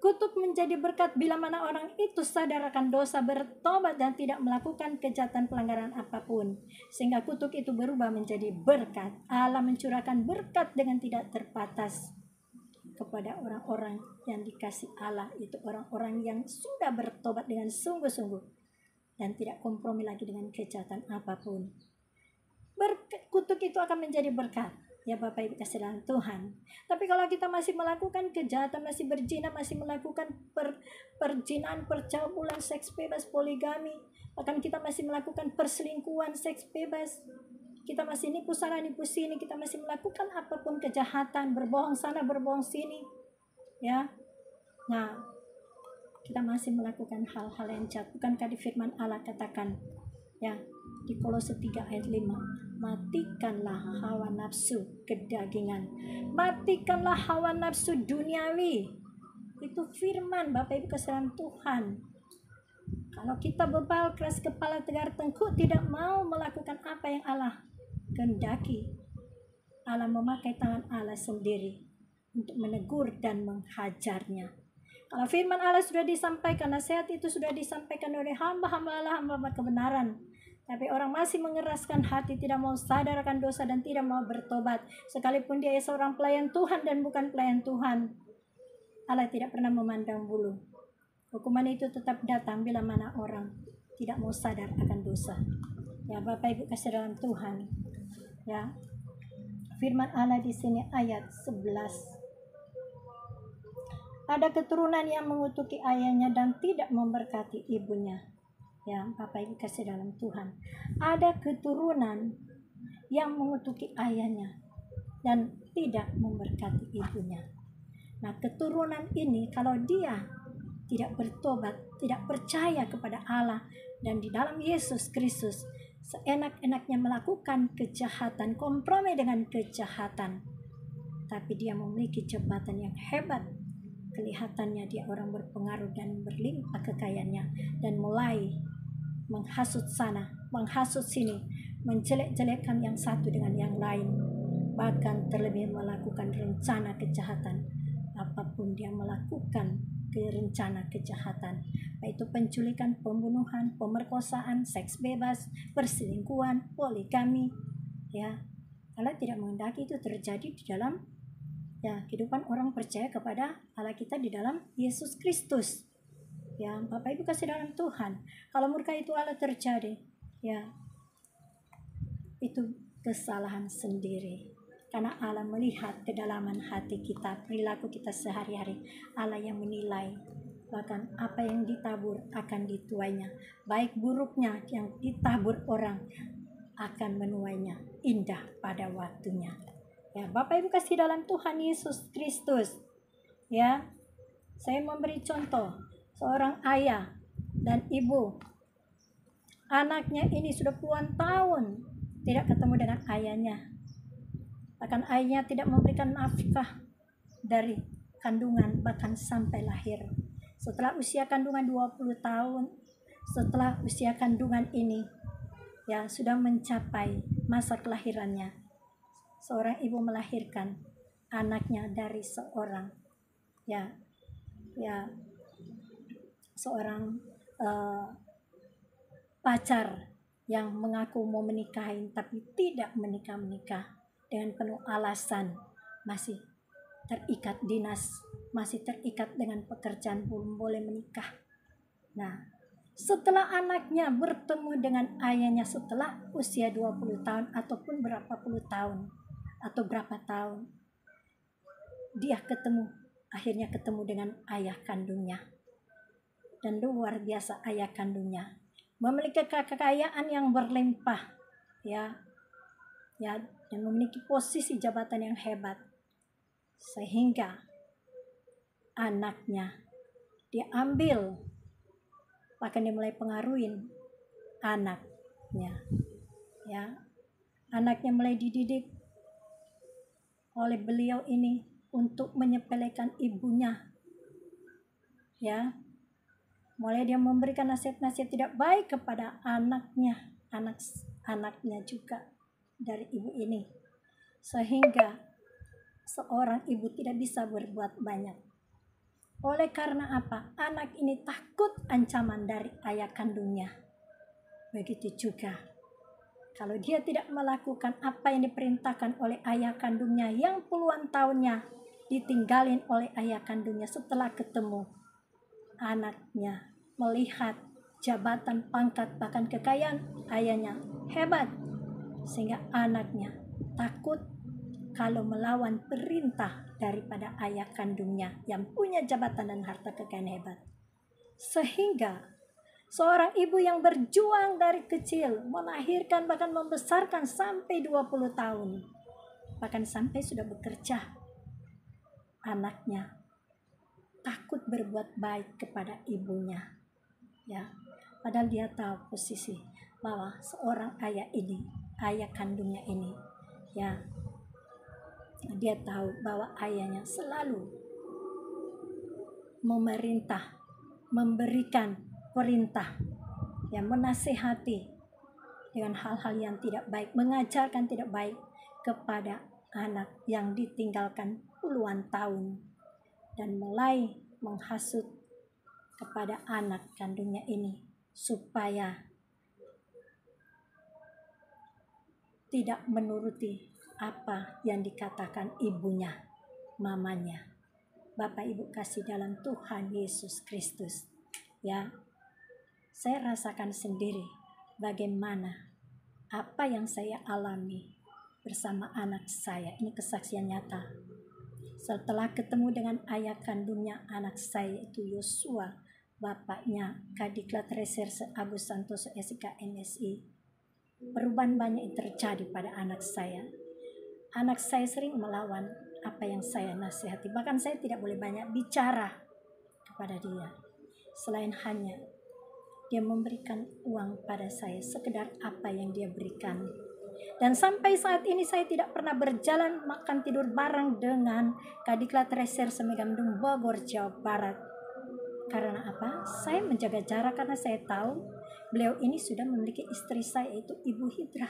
Kutuk menjadi berkat bila mana orang itu sadar akan dosa, bertobat dan tidak melakukan kejahatan pelanggaran apapun. Sehingga kutuk itu berubah menjadi berkat. Allah mencurahkan berkat dengan tidak terbatas kepada orang-orang yang dikasih Allah, itu orang-orang yang sudah bertobat dengan sungguh-sungguh dan tidak kompromi lagi dengan kejahatan apapun. Kutuk itu akan menjadi berkat. Ya Bapak Ibu kasih dalam Tuhan. Tapi kalau kita masih melakukan kejahatan, masih berzina, masih melakukan perzinaan, percabulan, seks bebas, poligami, bahkan kita masih melakukan perselingkuhan, seks bebas, kita masih nipu sana nipu sini, kita masih melakukan apapun kejahatan, berbohong sana berbohong sini, ya. Nah, kita masih melakukan hal-hal yang jahat. Bukankah di firman Allah katakan, ya, di Kolose 3 ayat 5, matikanlah hawa nafsu kedagingan, matikanlah hawa nafsu duniawi. Itu firman Bapak Ibu kasih Tuhan. Kalau kita bebal, keras kepala, tegar tengkuk, tidak mau melakukan apa yang Allah kehendaki, Allah memakai tangan Allah sendiri untuk menegur dan menghajarnya. Kalau firman Allah sudah disampaikan, nasihat itu sudah disampaikan oleh hamba-hamba Allah, hamba-hamba kebenaran, Tapi orang masih mengeraskan hati, tidak mau sadar akan dosa dan tidak mau bertobat. Sekalipun dia seorang pelayan Tuhan dan bukan pelayan Tuhan, Allah tidak pernah memandang bulu. Hukuman itu tetap datang bila mana orang tidak mau sadar akan dosa. Ya, Bapak Ibu kasih dalam Tuhan. Ya. Firman Allah di sini ayat 11. Ada keturunan yang mengutuki ayahnya dan tidak memberkati ibunya. Ya, Bapak Ibu kasih dalam Tuhan. Ada keturunan yang mengutuki ayahnya dan tidak memberkati ibunya. Nah, keturunan ini kalau dia tidak bertobat, tidak percaya kepada Allah dan di dalam Yesus Kristus, seenak-enaknya melakukan kejahatan, kompromi dengan kejahatan, tapi dia memiliki jabatan yang hebat. Kelihatannya dia orang berpengaruh dan berlimpah kekayaannya, dan mulai menghasut sana, menghasut sini, menjelek-jelekkan yang satu dengan yang lain, bahkan terlebih melakukan rencana kejahatan. Apapun dia melakukan rencana kejahatan, baik itu penculikan, pembunuhan, pemerkosaan, seks bebas, perselingkuhan, poligami, ya. Allah tidak menghendaki itu terjadi di dalam kehidupan orang percaya kepada Allah kita di dalam Yesus Kristus. Ya, Bapak Ibu kasih dalam Tuhan. Kalau murka itu Allah terjadi, ya, itu kesalahan sendiri. Karena Allah melihat kedalaman hati kita, perilaku kita sehari-hari. Allah yang menilai, bahkan apa yang ditabur akan dituainya. Baik buruknya yang ditabur orang akan menuainya indah pada waktunya. Ya, Bapak Ibu kasih dalam Tuhan Yesus Kristus. Ya, saya memberi contoh. Seorang ayah dan ibu, anaknya ini sudah puluhan tahun tidak ketemu dengan ayahnya. Bahkan ayahnya tidak memberikan nafkah dari kandungan bahkan sampai lahir. Setelah usia kandungan 20 tahun, setelah usia kandungan ini ya sudah mencapai masa kelahirannya, seorang ibu melahirkan anaknya dari seorang seorang pacar yang mengaku mau menikahin tapi tidak menikah dengan penuh alasan masih terikat dinas, masih terikat dengan pekerjaan, belum boleh menikah. Nah, setelah anaknya bertemu dengan ayahnya setelah usia 20 tahun ataupun berapa puluh tahun atau berapa tahun, dia akhirnya ketemu dengan ayah kandungnya. Dan luar biasa ayah kandungnya memiliki kekayaan yang berlimpah, ya, dan memiliki posisi jabatan yang hebat, sehingga anaknya diambil, bahkan dia mulai pengaruhin anaknya, ya, anaknya mulai dididik oleh beliau ini untuk menyepelekan ibunya, ya. Mulai dia memberikan nasihat-nasihat tidak baik kepada anaknya juga dari ibu ini. Sehingga seorang ibu tidak bisa berbuat banyak. Oleh karena apa? Anak ini takut ancaman dari ayah kandungnya. Begitu juga kalau dia tidak melakukan apa yang diperintahkan oleh ayah kandungnya yang puluhan tahunnya ditinggalin oleh ayah kandungnya, setelah ketemu anaknya melihat jabatan, pangkat, bahkan kekayaan ayahnya hebat, sehingga anaknya takut kalau melawan perintah daripada ayah kandungnya yang punya jabatan dan harta kekayaan hebat. Sehingga seorang ibu yang berjuang dari kecil, melahirkan bahkan membesarkan sampai 20 tahun, bahkan sampai sudah bekerja, anaknya takut berbuat baik kepada ibunya, ya, padahal dia tahu posisi bahwa seorang ayah kandungnya ini, ya, dia tahu bahwa ayahnya selalu memerintah, memberikan perintah, yang menasihati dengan hal-hal yang tidak baik, mengajarkan tidak baik kepada anak yang ditinggalkan puluhan tahun, dan mulai menghasut kepada anak kandungnya ini supaya tidak menuruti apa yang dikatakan ibunya, mamanya. Bapak Ibu kasih dalam Tuhan Yesus Kristus, ya, saya rasakan sendiri bagaimana apa yang saya alami bersama anak saya. Ini kesaksian nyata. Setelah ketemu dengan ayah kandungnya anak saya itu Yosua, bapaknya Kadiklat Reserse Agus Santoso SK MSI, perubahan banyak yang terjadi pada anak saya. Anak saya sering melawan apa yang saya nasihati. Bahkan saya tidak boleh banyak bicara kepada dia. Selain hanya dia memberikan uang pada saya sekedar apa yang dia berikan. Dan sampai saat ini saya tidak pernah berjalan makan tidur bareng dengan Kadiklat Reserse Megamendung Bogor, Jawa Barat. Karena apa? Saya menjaga jarak karena saya tahu beliau ini sudah memiliki istri saya, yaitu Ibu Hidra.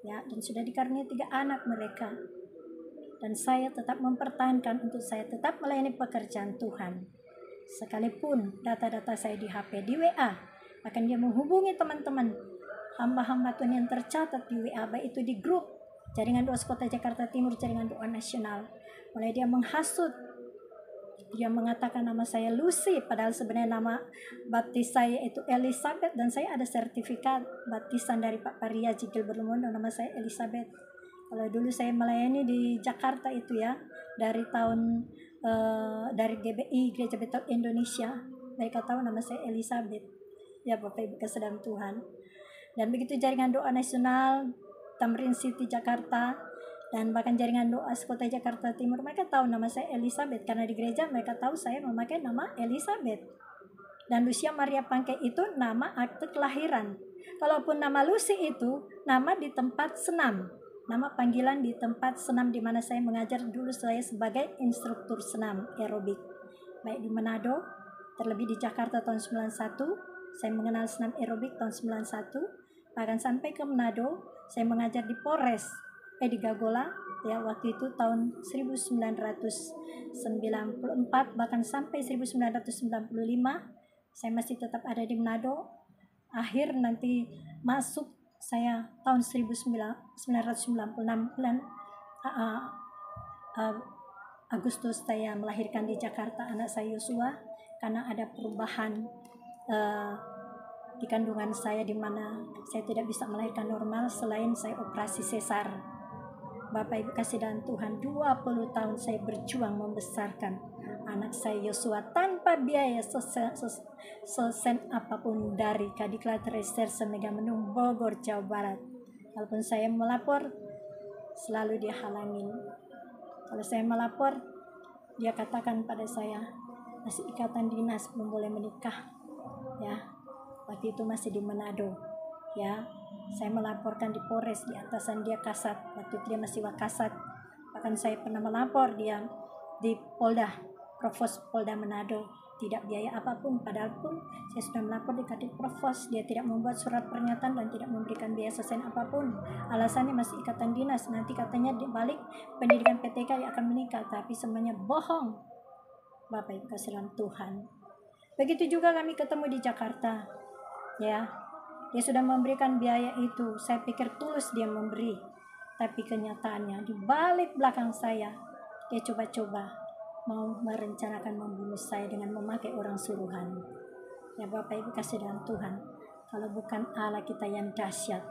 Ya, dan sudah dikaruniai 3 anak mereka. Dan saya tetap mempertahankan untuk saya tetap melayani pekerjaan Tuhan. Sekalipun data-data saya di HP, di WA, akan dia menghubungi teman-teman hamba-hamba Tuhan yang tercatat di WA, baik itu di grup Jaringan Doa Kota Jakarta Timur, Jaringan Doa Nasional. Mulai dia menghasut, dia mengatakan nama saya Lucy, padahal sebenarnya nama baptis saya itu Elizabeth, dan saya ada sertifikat baptisan dari Pak Pariaji Gilbert Lumondo, nama saya Elizabeth. Kalau dulu saya melayani di Jakarta itu ya, dari dari GBI Gereja Betel Indonesia, mereka tahu nama saya Elizabeth. Ya Bapak Ibu kasih dalam Tuhan. Dan begitu Jaringan Doa Nasional Tamrin City Jakarta, dan bahkan Jaringan Doa Kota Jakarta Timur, mereka tahu nama saya Elizabeth karena di gereja mereka tahu saya memakai nama Elizabeth. Dan Lucia Maria Pangke itu nama akte kelahiran. Kalaupun nama Lucy itu nama di tempat senam, nama panggilan di tempat senam di mana saya mengajar dulu, saya sebagai instruktur senam aerobik baik di Manado, terlebih di Jakarta tahun 91. Saya mengenal senam aerobik tahun 91, bahkan sampai ke Manado saya mengajar di Polres di Gagola ya, waktu itu tahun 1994, bahkan sampai 1995 saya masih tetap ada di Manado. Akhir nanti masuk saya tahun 1996 bulan Agustus saya melahirkan di Jakarta anak saya Yosua, karena ada perubahan di kandungan saya di mana saya tidak bisa melahirkan normal selain saya operasi sesar. Bapak Ibu kasih dalam Tuhan, 20 tahun saya berjuang membesarkan anak saya Yosua tanpa biaya sesen apapun dari Kadiklat Reserse Megamendung Bogor, Jawa Barat. Walaupun saya melapor, selalu dia halangin. Kalau saya melapor, dia katakan pada saya, masih ikatan dinas, belum boleh menikah. Ya, waktu itu masih di Manado. Ya, saya melaporkan di Polres, di atasan dia kasat, waktu itu dia masih wakasat. Bahkan saya pernah melapor dia di Polda, Provos Polda Manado, tidak biaya apapun, padahal pun saya sudah melapor di Kadif Provos, dia tidak membuat surat pernyataan dan tidak memberikan biaya sesen apapun. Alasannya masih ikatan dinas, nanti katanya di balik pendidikan PTK yang akan menikah, tapi semuanya bohong. Bapak Ibu kasihan Tuhan. Begitu juga kami ketemu di Jakarta, ya, dia sudah memberikan biaya itu. Saya pikir tulus dia memberi, tapi kenyataannya di balik belakang saya, dia coba-coba mau merencanakan membunuh saya dengan memakai orang suruhan. Ya Bapak Ibu kasih dalam Tuhan, kalau bukan Allah kita yang dahsyat,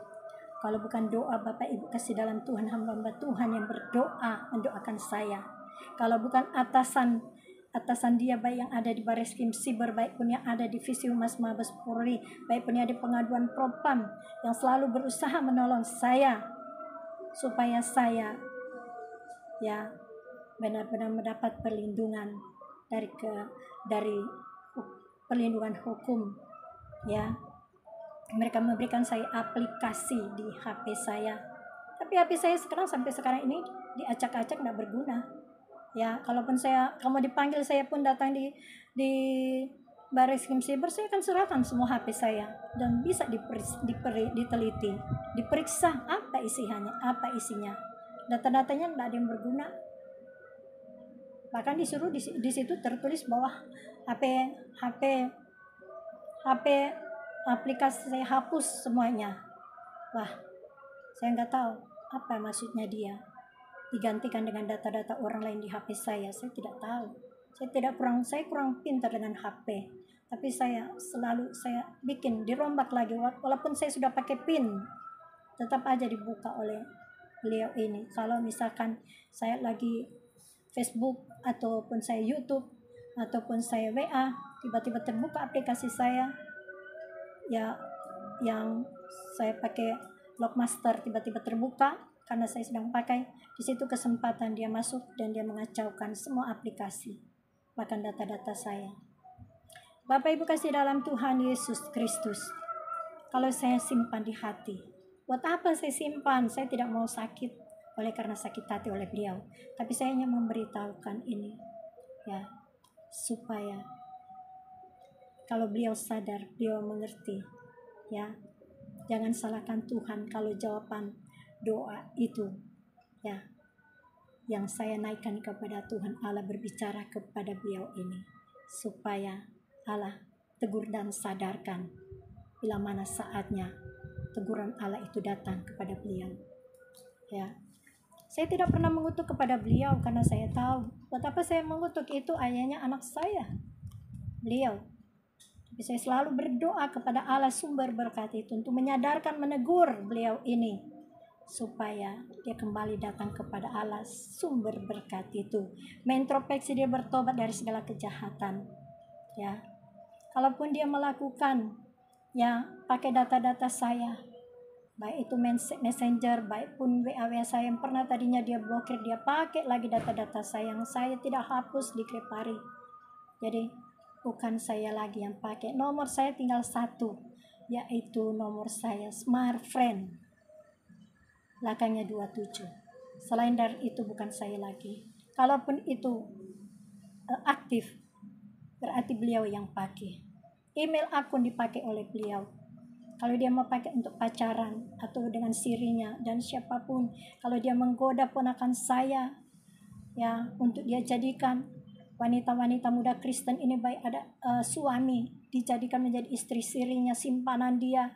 kalau bukan doa Bapak Ibu kasih dalam Tuhan, hamba-hamba Tuhan yang berdoa mendoakan saya, kalau bukan atasan dia, baik yang ada di Bareskrim Siber, baik pun yang ada di Divisi Humas Mabes Polri, baik pun yang ada pengaduan Propam yang selalu berusaha menolong saya supaya saya ya benar-benar mendapat perlindungan dari perlindungan hukum. Ya, mereka memberikan saya aplikasi di HP saya, tapi HP saya sampai sekarang ini diacak-acak, tidak berguna. Ya, kalaupun kamu dipanggil, saya pun datang di Bareskrim Siber, saya akan serahkan semua HP saya dan bisa diteliti, diperiksa apa isinya. Data-datanya tidak ada yang berguna. Bahkan disuruh di situ tertulis bahwa HP aplikasi saya hapus semuanya. Wah, Saya nggak tahu apa maksudnya dia digantikan dengan data-data orang lain di HP saya tidak tahu. Saya kurang pintar dengan HP, tapi saya bikin dirombak lagi, walaupun saya sudah pakai PIN tetap aja dibuka oleh beliau ini. Kalau misalkan saya lagi Facebook ataupun saya YouTube ataupun saya WA, tiba-tiba terbuka aplikasi saya ya, yang saya pakai Logmaster tiba-tiba terbuka karena saya sedang pakai. Di situ kesempatan dia masuk dan dia mengacaukan semua aplikasi, bahkan data-data saya. Bapak Ibu kasih dalam Tuhan Yesus Kristus, kalau saya simpan di hati, buat apa saya simpan? Saya tidak mau sakit oleh karena sakit hati oleh beliau, tapi saya hanya memberitahukan ini ya, supaya kalau beliau sadar, beliau mengerti ya. Jangan salahkan Tuhan kalau jawaban doa itu ya, yang saya naikkan kepada Tuhan Allah berbicara kepada beliau ini, supaya Allah tegur dan sadarkan bila mana saatnya teguran Allah itu datang kepada beliau ya. Saya tidak pernah mengutuk kepada beliau karena saya tahu buat apa saya mengutuk, itu ayahnya anak saya, beliau. Tapi saya selalu berdoa kepada Allah sumber berkat itu untuk menyadarkan, menegur beliau ini supaya dia kembali datang kepada Allah sumber berkat itu, mengintrospeksi, dia bertobat dari segala kejahatan ya. Kalaupun dia melakukan ya pakai data-data saya, baik itu messenger, baik pun WA saya yang pernah tadinya dia blokir, dia pakai lagi data-data saya yang saya tidak hapus di Krepari. Jadi bukan saya lagi yang pakai, nomor saya tinggal satu, yaitu nomor saya Smart Friend, belakangnya 27. Selain dari itu bukan saya lagi. Kalaupun itu aktif, berarti beliau yang pakai. Email akun dipakai oleh beliau. Kalau dia mau pakai untuk pacaran atau dengan sirinya dan siapapun, kalau dia menggoda ponakan saya ya, untuk dia jadikan wanita-wanita muda Kristen ini, baik ada suami, dijadikan menjadi istri sirinya, simpanan dia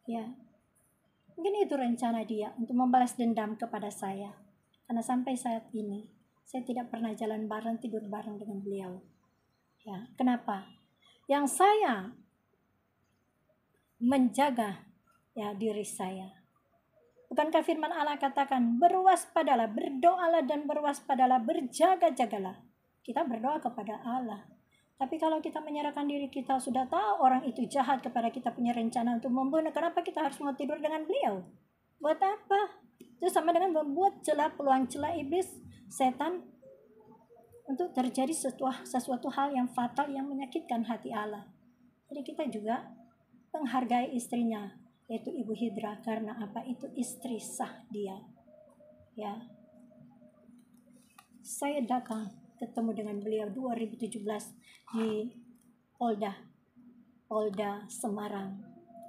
ya. Mungkin itu rencana dia untuk membalas dendam kepada saya, karena sampai saat ini saya tidak pernah jalan bareng, tidur bareng dengan beliau ya. Kenapa? Yang saya menjaga ya diri saya. Bukankah firman Allah katakan, berwaspadalah, berdoalah dan berwaspadalah, berjaga-jagalah. Kita berdoa kepada Allah. Tapi kalau kita menyerahkan diri, kita sudah tahu orang itu jahat kepada kita, punya rencana untuk membunuh, kenapa kita harus mau tidur dengan beliau? Buat apa? Itu sama dengan membuat peluang celah iblis, setan, untuk terjadi sesuatu hal yang fatal, yang menyakitkan hati Allah. Jadi kita juga menghargai istrinya, yaitu Ibu Hidra, karena apa? Itu istri sah dia ya. Saya datang ketemu dengan beliau 2017 di Polda Semarang.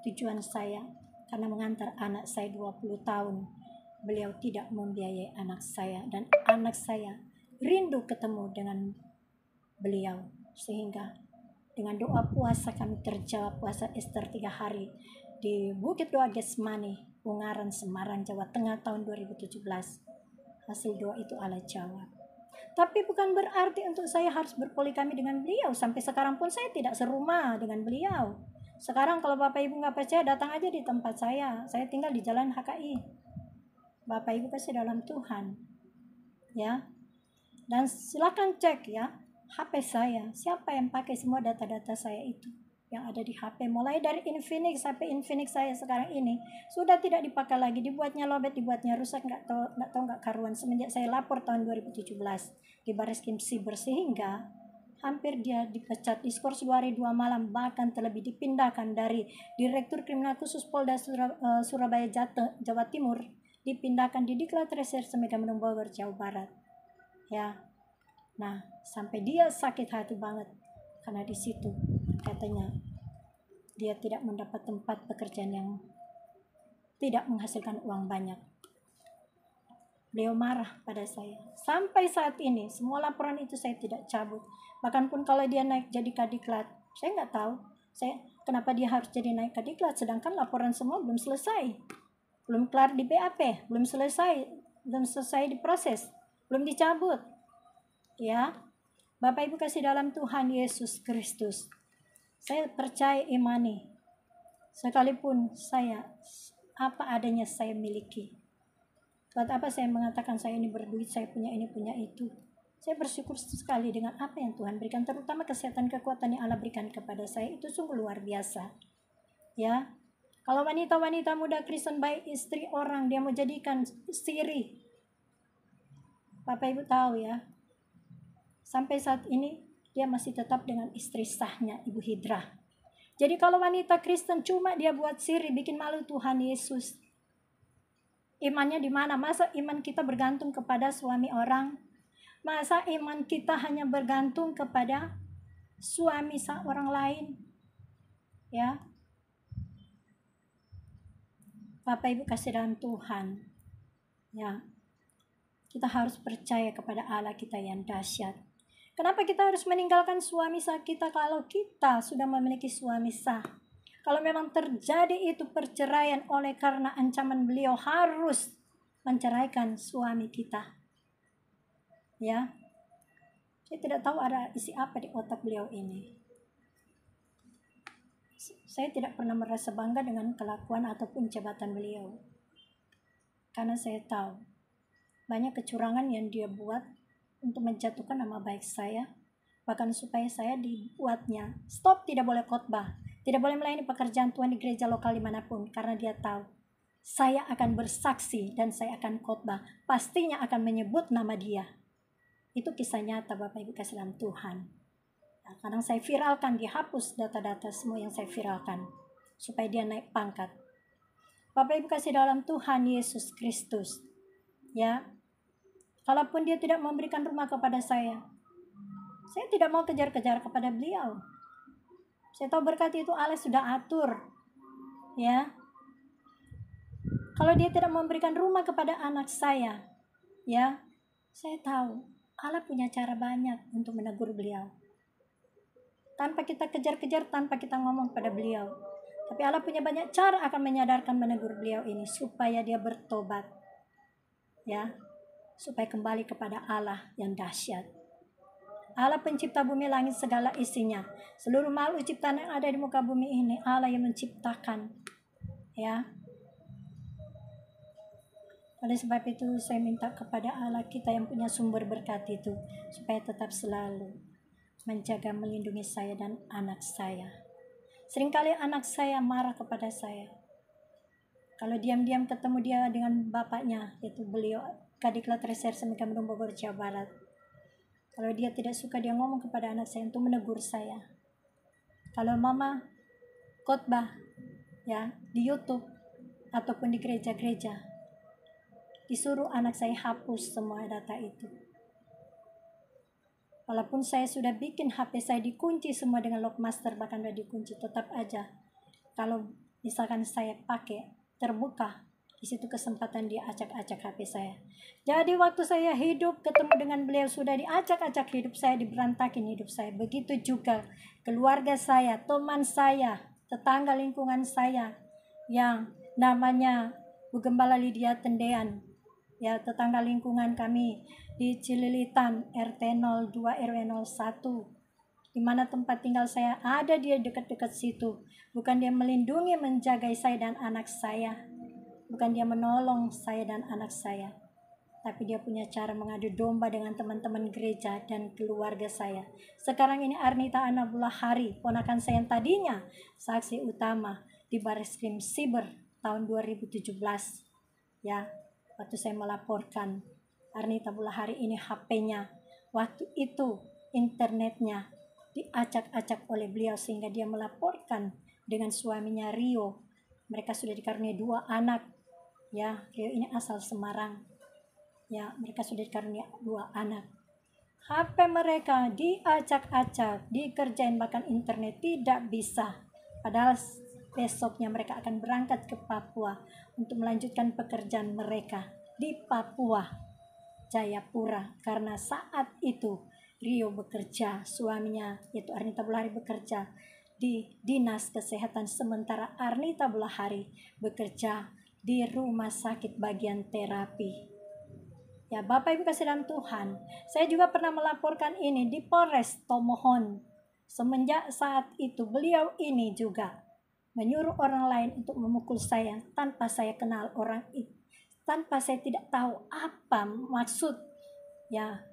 Tujuan saya karena mengantar anak saya 20 tahun. Beliau tidak membiayai anak saya, dan anak saya rindu ketemu dengan beliau, sehingga dengan doa puasa kami terjawab, puasa Ester 3 hari di Bukit Doa Gesmani, Ungaran, Semarang, Jawa Tengah tahun 2017. Hasil doa itu Allah jawab. Tapi bukan berarti untuk saya harus berpoligami dengan beliau. Sampai sekarang pun saya tidak serumah dengan beliau. Sekarang kalau Bapak Ibu nggak percaya, datang aja di tempat saya. Saya tinggal di Jalan HKI. Bapak Ibu kasih dalam Tuhan ya. Dan silakan cek ya HP saya, siapa yang pakai semua data-data saya itu yang ada di HP, mulai dari Infinix, HP Infinix saya sekarang ini sudah tidak dipakai lagi, dibuatnya lobet, dibuatnya rusak, nggak tahu karuan semenjak saya lapor tahun 2017 di Bareskrim Siber, sehingga hampir dia dipecat, diskors 2 hari 2 malam, bahkan terlebih dipindahkan dari Direktur Kriminal Khusus Polda Surabaya Jawa Timur, dipindahkan di Diklat Reserse Megamendung Bogor Jawa Barat ya. Nah, sampai dia sakit hati banget karena di situ katanya dia tidak mendapat tempat pekerjaan yang tidak menghasilkan uang banyak. Beliau marah pada saya. Sampai saat ini semua laporan itu saya tidak cabut. Bahkan pun kalau dia naik jadi kadiklat, saya nggak tahu kenapa dia harus jadi naik kadiklat sedangkan laporan semua belum selesai. belum kelar di BAP, belum selesai diproses, belum dicabut. Ya, Bapak Ibu kasih dalam Tuhan Yesus Kristus, saya percaya imani, sekalipun saya apa adanya saya miliki. Buat apa saya mengatakan saya ini berduit, saya punya ini, punya itu. Saya bersyukur sekali dengan apa yang Tuhan berikan, terutama kesehatan, kekuatan yang Allah berikan kepada saya, itu sungguh luar biasa. Ya, kalau wanita-wanita muda Kristen baik istri orang, dia mau jadikan siri. Bapak Ibu tahu ya, sampai saat ini dia masih tetap dengan istri sahnya, Ibu Hidra. Jadi kalau wanita Kristen cuma dia buat siri, bikin malu Tuhan Yesus. Imannya di mana? Masa iman kita bergantung kepada suami orang? Masa iman kita hanya bergantung kepada suami orang lain? Ya, Bapak Ibu kasih dalam Tuhan. Ya, kita harus percaya kepada Allah kita yang dahsyat. Kenapa kita harus meninggalkan suami sah kita kalau kita sudah memiliki suami sah? Kalau memang terjadi itu perceraian oleh karena ancaman beliau harus menceraikan suami kita. Ya, saya tidak tahu ada isi apa di otak beliau ini. Saya tidak pernah merasa bangga dengan kelakuan ataupun jabatan beliau. Karena saya tahu banyak kecurangan yang dia buat untuk menjatuhkan nama baik saya. Bahkan supaya saya dibuatnya stop, tidak boleh khotbah, tidak boleh melayani pekerjaan Tuhan di gereja lokal dimanapun. Karena dia tahu saya akan bersaksi dan saya akan khotbah, pastinya akan menyebut nama dia. Itu kisah nyata Bapak Ibu kasih dalam Tuhan. Nah, kadang saya viralkan, dihapus data-data semua yang saya viralkan supaya dia naik pangkat. Bapak Ibu kasih dalam Tuhan Yesus Kristus. Ya, kalaupun dia tidak memberikan rumah kepada saya tidak mau kejar-kejar kepada beliau. Saya tahu berkat itu Allah sudah atur. Ya, kalau dia tidak memberikan rumah kepada anak saya, ya, saya tahu Allah punya cara banyak untuk menegur beliau. Tanpa kita kejar-kejar, tanpa kita ngomong pada beliau. Tapi Allah punya banyak cara akan menyadarkan, menegur beliau ini supaya dia bertobat. Ya, supaya kembali kepada Allah yang dahsyat. Allah pencipta bumi langit segala isinya. Seluruh makhluk ciptaan yang ada di muka bumi ini Allah yang menciptakan. Ya. Oleh sebab itu saya minta kepada Allah kita yang punya sumber berkat itu supaya tetap selalu menjaga, melindungi saya dan anak saya. Seringkali anak saya marah kepada saya. Kalau diam-diam ketemu dia dengan bapaknya, yaitu beliau Kadiklat Reserse Megamendung Bogor, Jawa Barat. Kalau dia tidak suka, dia ngomong kepada anak saya untuk menegur saya. Kalau mama khotbah ya di YouTube ataupun di gereja-gereja, disuruh anak saya hapus semua data itu. Walaupun saya sudah bikin HP saya dikunci semua dengan lockmaster, bahkan sudah dikunci, tetap aja kalau misalkan saya pakai terbuka, di situ kesempatan dia acak-acak HP saya. Jadi waktu saya hidup ketemu dengan beliau sudah diacak-acak hidup saya, diberantakin hidup saya. Begitu juga keluarga saya, teman saya, tetangga lingkungan saya yang namanya Bu Gembala Lydia Tendean. Ya, tetangga lingkungan kami di Cililitan, RT 02 RW 01, di mana tempat tinggal saya ada dia dekat-dekat situ. Bukan dia melindungi, menjaga saya dan anak saya, bukan dia menolong saya dan anak saya, tapi dia punya cara mengadu domba dengan teman-teman gereja dan keluarga saya. Sekarang ini Arnita Anabullah Hari, ponakan saya yang tadinya saksi utama di Bareskrim Siber tahun 2017. Ya, waktu saya melaporkan Arnita Bulahari ini HP-nya, waktu itu internetnya diacak-acak oleh beliau sehingga dia melaporkan dengan suaminya Rio. Mereka sudah dikaruniai 2 anak. Ya, Rio ini asal Semarang. Ya, mereka sudah dikaruniai 2 anak. HP mereka diacak-acak, dikerjain, bahkan internet tidak bisa. Padahal besoknya mereka akan berangkat ke Papua untuk melanjutkan pekerjaan mereka di Papua, Jayapura. Karena saat itu Rio bekerja, suaminya yaitu Arnita Bulahari bekerja di Dinas Kesehatan, sementara Arnita Bulahari bekerja di rumah sakit bagian terapi. Ya, Bapak Ibu kasih dalam Tuhan, saya juga pernah melaporkan ini di Polres Tomohon. Semenjak saat itu beliau ini juga menyuruh orang lain untuk memukul saya tanpa saya kenal orang itu, tanpa saya tidak tahu apa maksud ya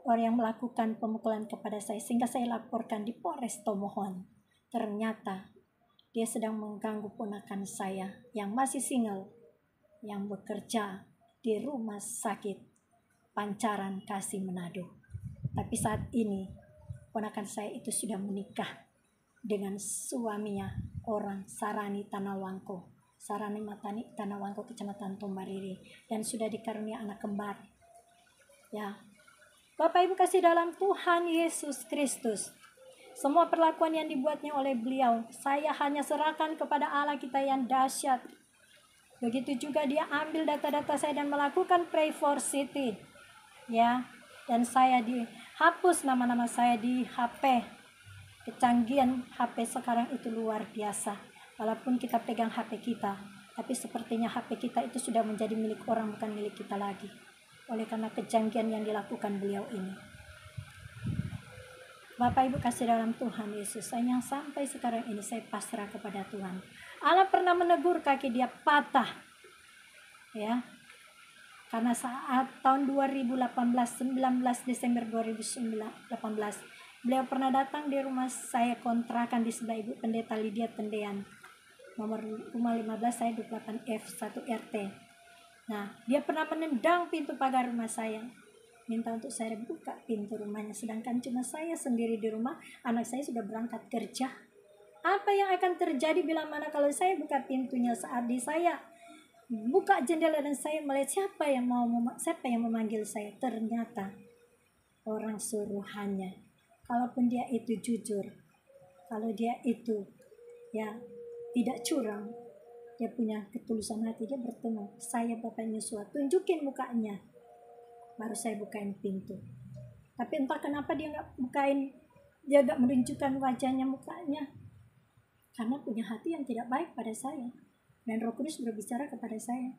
orang yang melakukan pemukulan kepada saya, sehingga saya laporkan di Polres Tomohon. Ternyata dia sedang mengganggu ponakan saya yang masih single, yang bekerja di rumah sakit Pancaran Kasih Manado. Tapi saat ini ponakan saya itu sudah menikah dengan suaminya, orang Sarani Tanawangko, Sarani Matani Tanawangko, Kecamatan Tombariri, dan sudah dikarunia anak kembar. Ya, Bapak Ibu kasih dalam Tuhan Yesus Kristus, semua perlakuan yang dibuatnya oleh beliau, saya hanya serahkan kepada Allah kita yang dahsyat. Begitu juga dia ambil data-data saya dan melakukan pray for city. Ya, dan saya dihapus nama-nama saya di HP. Kecanggihan HP sekarang itu luar biasa. Walaupun kita pegang HP kita, tapi sepertinya HP kita itu sudah menjadi milik orang, bukan milik kita lagi. Oleh karena kecanggihan yang dilakukan beliau ini. Bapak Ibu kasih dalam Tuhan Yesus, saya yang sampai sekarang ini saya pasrah kepada Tuhan. Allah pernah menegur kaki dia patah. Ya. Karena saat tahun 2018, 19 Desember 2018, beliau pernah datang di rumah saya kontrakan di sebelah Ibu Pendeta Lydia Tendean. Nomor rumah 15 saya 28F 1 RT. Nah, dia pernah menendang pintu pagar rumah saya. Minta untuk saya buka pintu rumahnya, sedangkan cuma saya sendiri di rumah, anak saya sudah berangkat kerja. Apa yang akan terjadi bila mana kalau saya buka pintunya saat saya buka jendela dan saya melihat siapa yang memanggil saya? Ternyata orang suruhannya. Kalaupun dia itu jujur, kalau dia itu ya tidak curang, dia punya ketulusan hati, dia bertemu, saya Bapak Yosua, tunjukin mukanya. Baru saya bukain pintu. Tapi entah kenapa dia nggak menunjukkan wajahnya, mukanya, karena punya hati yang tidak baik pada saya. Dan Roh Kudus berbicara kepada saya,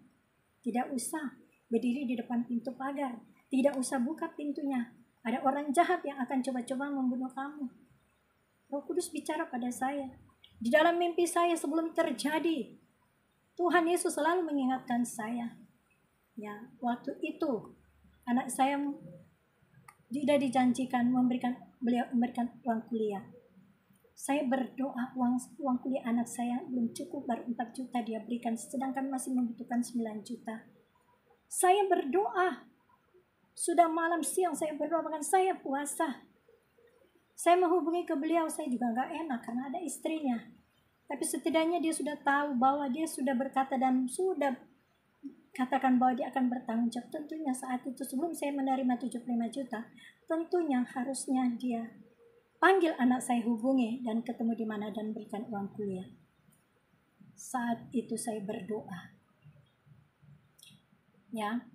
tidak usah berdiri di depan pintu pagar, tidak usah buka pintunya, ada orang jahat yang akan coba-coba membunuh kamu. Roh Kudus bicara pada saya di dalam mimpi saya sebelum terjadi. Tuhan Yesus selalu mengingatkan saya. Ya, waktu itu anak saya tidak dijanjikan beliau memberikan uang kuliah. Saya berdoa, uang kuliah anak saya belum cukup, baru 4 juta dia berikan, sedangkan masih membutuhkan 9 juta. Saya berdoa, sudah malam siang saya berdoa, bahkan saya puasa. Saya menghubungi ke beliau, saya juga gak enak karena ada istrinya. Tapi setidaknya dia sudah tahu bahwa dia sudah berkata dan sudah katakan bahwa dia akan bertanggung jawab. Tentunya saat itu sebelum saya menerima 75 juta, tentunya harusnya dia panggil anak saya, hubungi dan ketemu di mana dan berikan uang kuliah. Saat itu saya berdoa. Ya.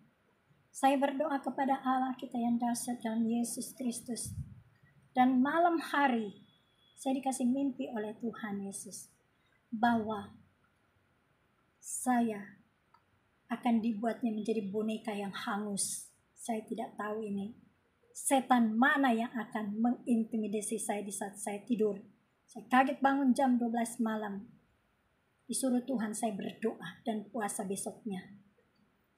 Saya berdoa kepada Allah kita yang dahsyat dalam Yesus Kristus. Dan malam hari saya dikasih mimpi oleh Tuhan Yesus bahwa saya akan dibuatnya menjadi boneka yang hangus. Saya tidak tahu ini setan mana yang akan mengintimidasi saya di saat saya tidur. Saya kaget bangun jam 12 malam. Disuruh Tuhan saya berdoa dan puasa besoknya.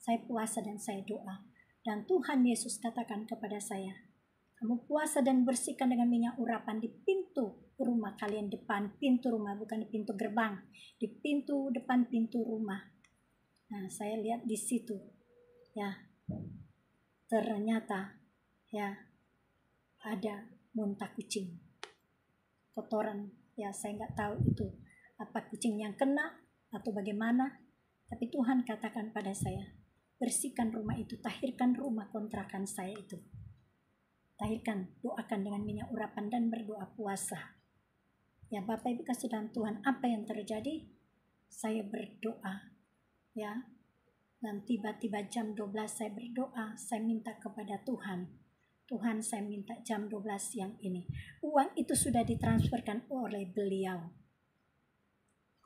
Saya puasa dan saya doa. Dan Tuhan Yesus katakan kepada saya, kamu puasa dan bersihkan dengan minyak urapan di pintu rumah kalian, depan pintu rumah, bukan di pintu gerbang, di pintu depan pintu rumah. Nah, saya lihat di situ, ya, ternyata ya ada muntah kucing, kotoran. Ya, saya nggak tahu itu apa kucing yang kena atau bagaimana, tapi Tuhan katakan pada saya, bersihkan rumah itu, tahirkan rumah kontrakan saya itu, tahirkan, doakan dengan minyak urapan dan berdoa puasa. Ya, Bapak Ibu kasih dalam Tuhan, apa yang terjadi? Saya berdoa, ya, dan tiba-tiba jam 12 saya berdoa, saya minta kepada Tuhan, Tuhan, saya minta jam 12 siang ini, uang itu sudah ditransferkan oleh beliau.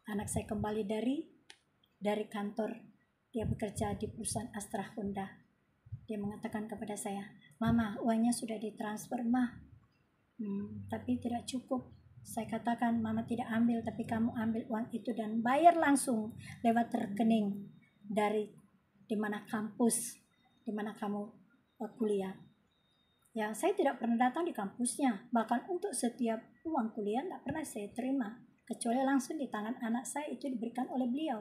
Anak saya kembali dari dari kantor. Dia bekerja di perusahaan Astra Honda. Dia mengatakan kepada saya, "Mama, uangnya sudah ditransfer, Mah." Tapi tidak cukup. Saya katakan, "Mama tidak ambil, tapi kamu ambil uang itu dan bayar langsung lewat rekening dari di mana kampus, di mana kamu kuliah." Ya, saya tidak pernah datang di kampusnya. Bahkan untuk setiap uang kuliah tidak pernah saya terima, kecuali langsung di tangan anak saya, itu diberikan oleh beliau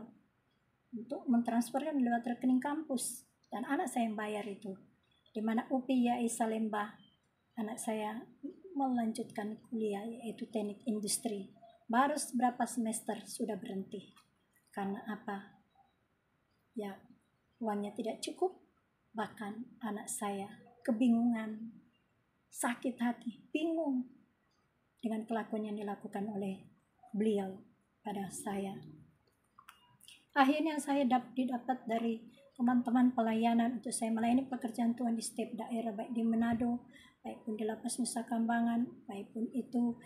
untuk mentransferkan lewat rekening kampus, dan anak saya yang bayar itu. Di mana UPI YAI Salemba, anak saya melanjutkan kuliah yaitu teknik industri. Baru beberapa semester sudah berhenti. Karena apa? Ya, uangnya tidak cukup. Bahkan anak saya kebingungan, sakit hati, bingung dengan kelakuan yang dilakukan oleh beliau pada saya. Akhirnya saya didapat dari teman-teman pelayanan untuk saya melayani pekerjaan Tuhan di setiap daerah, baik di Manado, baik pun di Lapas Nusa Kambangan, baik pun itu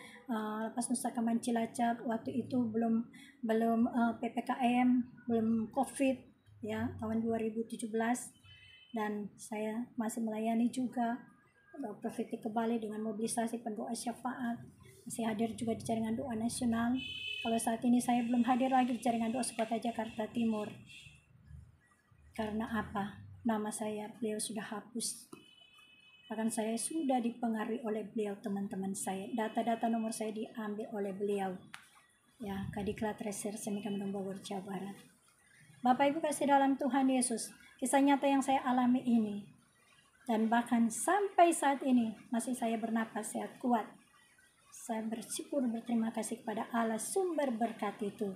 Lapas Nusa Kambangan Cilacap. Waktu itu belum PPKM, belum COVID ya, tahun 2017, dan saya masih melayani juga Prophetic ke Bali dengan mobilisasi pendoa syafaat. Masih hadir juga di jaringan doa nasional. Kalau saat ini saya belum hadir lagi di jaringan doa Sekota Jakarta Timur. Karena apa? Nama saya beliau sudah hapus. Bahkan saya sudah dipengaruhi oleh beliau, teman-teman saya. Data-data nomor saya diambil oleh beliau. Ya, Kadiklat Reserse Megamendung Bogor, Jawa Barat. Bapak Ibu kasih dalam Tuhan Yesus, kisah nyata yang saya alami ini, dan bahkan sampai saat ini masih saya bernapas, sehat, kuat. Saya bersyukur, berterima kasih kepada Allah sumber berkat itu.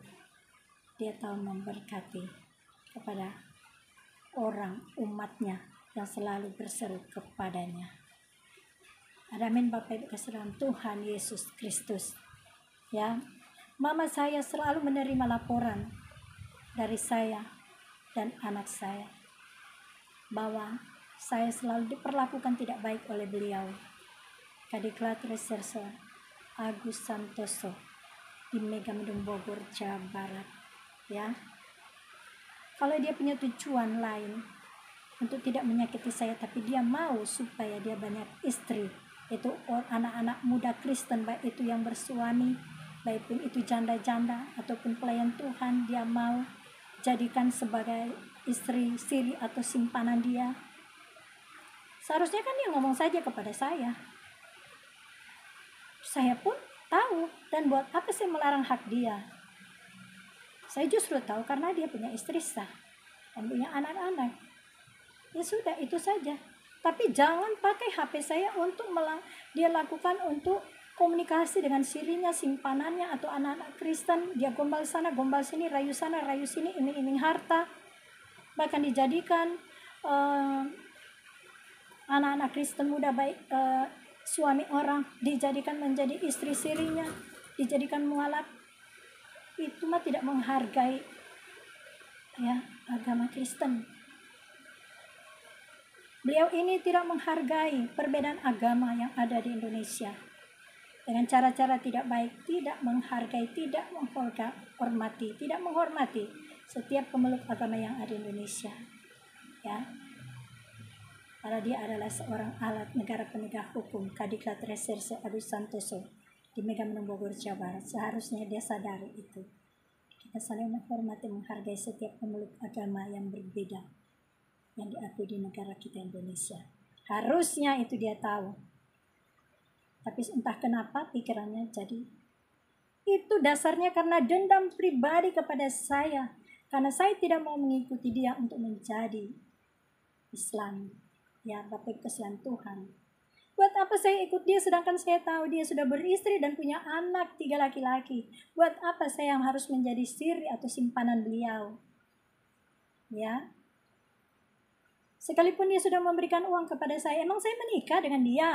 Dia tahu memberkati kepada orang umatnya yang selalu berseru kepadanya. Amin Bapak Ibu kasih dalam Tuhan Yesus Kristus. Ya, mama saya selalu menerima laporan dari saya dan anak saya bahwa saya selalu diperlakukan tidak baik oleh beliau. Kadiklat Reserse Agus Santoso di Megamendung Bogor, Jawa Barat. Ya, kalau dia punya tujuan lain untuk tidak menyakiti saya, tapi dia mau supaya dia banyak istri, itu anak-anak muda Kristen, baik itu yang bersuami, baik pun itu janda-janda ataupun pelayan Tuhan, dia mau jadikan sebagai istri siri atau simpanan dia. Seharusnya kan dia ngomong saja kepada saya. Saya pun tahu, dan buat apa saya melarang hak dia? Saya justru tahu karena dia punya istri sah dan punya anak-anak. Ya sudah, itu saja. Tapi jangan pakai HP saya untuk dia lakukan untuk komunikasi dengan sirinya, simpanannya, atau anak-anak Kristen. Dia gombal sana, gombal sini, rayu sana, rayu sini, iming-iming harta. Bahkan dijadikan anak-anak Kristen muda, baik suami orang, dijadikan menjadi istri sirinya, dijadikan mualaf. Itu mah tidak menghargai ya agama Kristen. Beliau ini tidak menghargai perbedaan agama yang ada di Indonesia. Dengan cara-cara tidak baik, tidak menghargai, tidak menghormati, tidak menghormati setiap pemeluk agama yang ada di Indonesia. Ya. Karena dia adalah seorang alat negara penegak hukum, Kadiklat Reserse Agus Santoso di Megamendung Bogor, Jawa Barat. Seharusnya dia sadari itu. Kita saling menghormati, menghargai setiap pemeluk agama yang berbeda yang diakui di negara kita Indonesia. Harusnya itu dia tahu. Tapi entah kenapa pikirannya jadi itu dasarnya karena dendam pribadi kepada saya. Karena saya tidak mau mengikuti dia untuk menjadi Islam. Ya, Bapak kasihan Tuhan. Buat apa saya ikut dia sedangkan saya tahu dia sudah beristri dan punya anak 3 laki-laki. Buat apa saya yang harus menjadi siri atau simpanan beliau? Ya. Sekalipun dia sudah memberikan uang kepada saya, emang saya menikah dengan dia?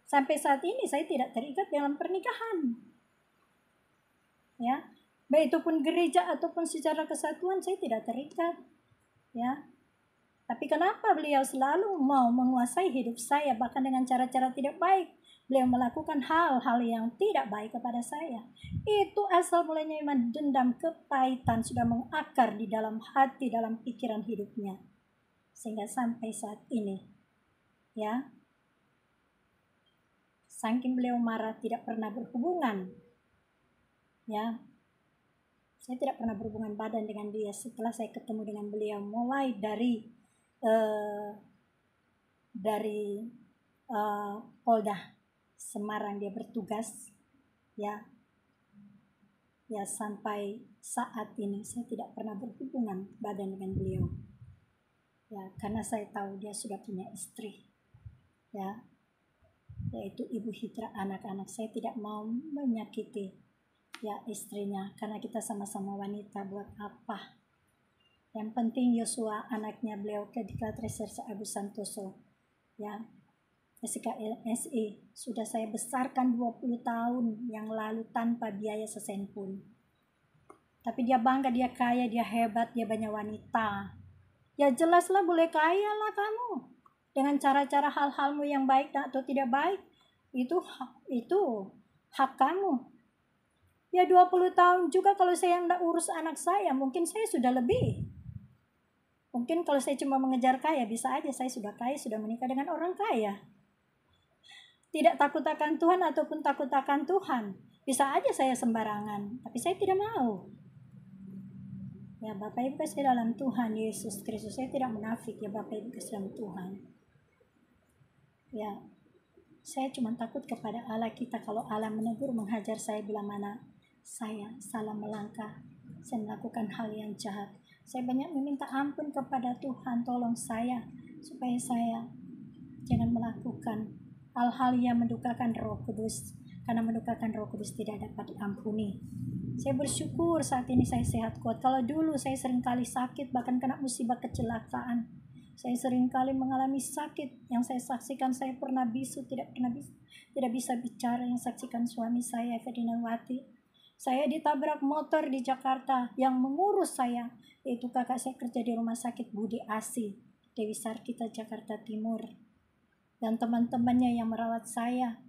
Sampai saat ini saya tidak terikat dalam pernikahan. Ya. Baik itu pun gereja ataupun secara kesatuan saya tidak terikat. Ya. Tapi kenapa beliau selalu mau menguasai hidup saya, bahkan dengan cara-cara tidak baik, beliau melakukan hal-hal yang tidak baik kepada saya. Itu asal mulanya memang dendam, kepahitan sudah mengakar di dalam hati, dalam pikiran hidupnya. Sehingga sampai saat ini, ya, saking beliau marah tidak pernah berhubungan, ya, saya tidak pernah berhubungan badan dengan dia setelah saya ketemu dengan beliau, mulai dari Polda Semarang dia bertugas, ya sampai saat ini saya tidak pernah berhubungan badan dengan beliau, ya, karena saya tahu dia sudah punya istri, ya, yaitu Ibu Hitra anak-anak. Saya tidak mau menyakiti, ya, istrinya, karena kita sama-sama wanita. Buat apa? Yang penting Yosua anaknya beliau Kediklat Reserse Agus Santoso, ya, SKLSI sudah saya besarkan 20 tahun yang lalu tanpa biaya sesen pun. Tapi dia bangga, dia kaya, dia hebat, dia banyak wanita. Ya jelaslah, boleh kaya lah kamu dengan cara-cara hal-halmu yang baik atau tidak baik. Itu hak kamu. Ya 20 tahun juga kalau saya tidak urus anak saya, mungkin saya sudah lebih. Mungkin kalau saya cuma mengejar kaya, bisa aja saya sudah kaya, sudah menikah dengan orang kaya. Tidak takut akan Tuhan ataupun takut akan Tuhan. Bisa aja saya sembarangan, tapi saya tidak mau. Ya Bapak Ibu kasih dalam Tuhan Yesus Kristus, saya tidak munafik ya Bapak Ibu kasih dalam Tuhan. Ya, saya cuma takut kepada Allah kita. Kalau Allah menegur, menghajar saya bila mana saya salah melangkah, saya melakukan hal yang jahat, saya banyak meminta ampun kepada Tuhan, tolong saya supaya saya jangan melakukan hal-hal yang mendukakan Roh Kudus, karena mendukakan Roh Kudus tidak dapat diampuni. Saya bersyukur saat ini saya sehat kuat. Kalau dulu saya seringkali sakit, bahkan kena musibah kecelakaan. Saya seringkali mengalami sakit yang saya saksikan. Saya pernah bisu, tidak bisa bicara, yang saksikan suami saya Ferdinand Wati. Saya ditabrak motor di Jakarta, yang mengurus saya yaitu kakak saya kerja di rumah sakit Budi Asi, Dewi Sarkita Jakarta Timur, dan teman-temannya yang merawat saya.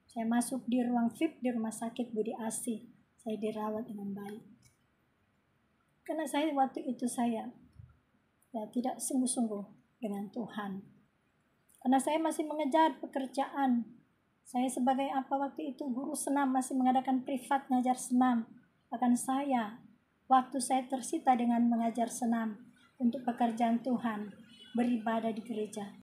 Saya masuk di ruang VIP di rumah sakit Budi Asi. Saya dirawat dengan baik. Karena saya waktu itu saya tidak sungguh-sungguh dengan Tuhan. Karena saya masih mengejar pekerjaan. Saya sebagai waktu itu guru senam, masih mengadakan privat ngajar senam. Bahkan waktu saya tersita dengan mengajar senam untuk pekerjaan Tuhan, beribadah di gereja.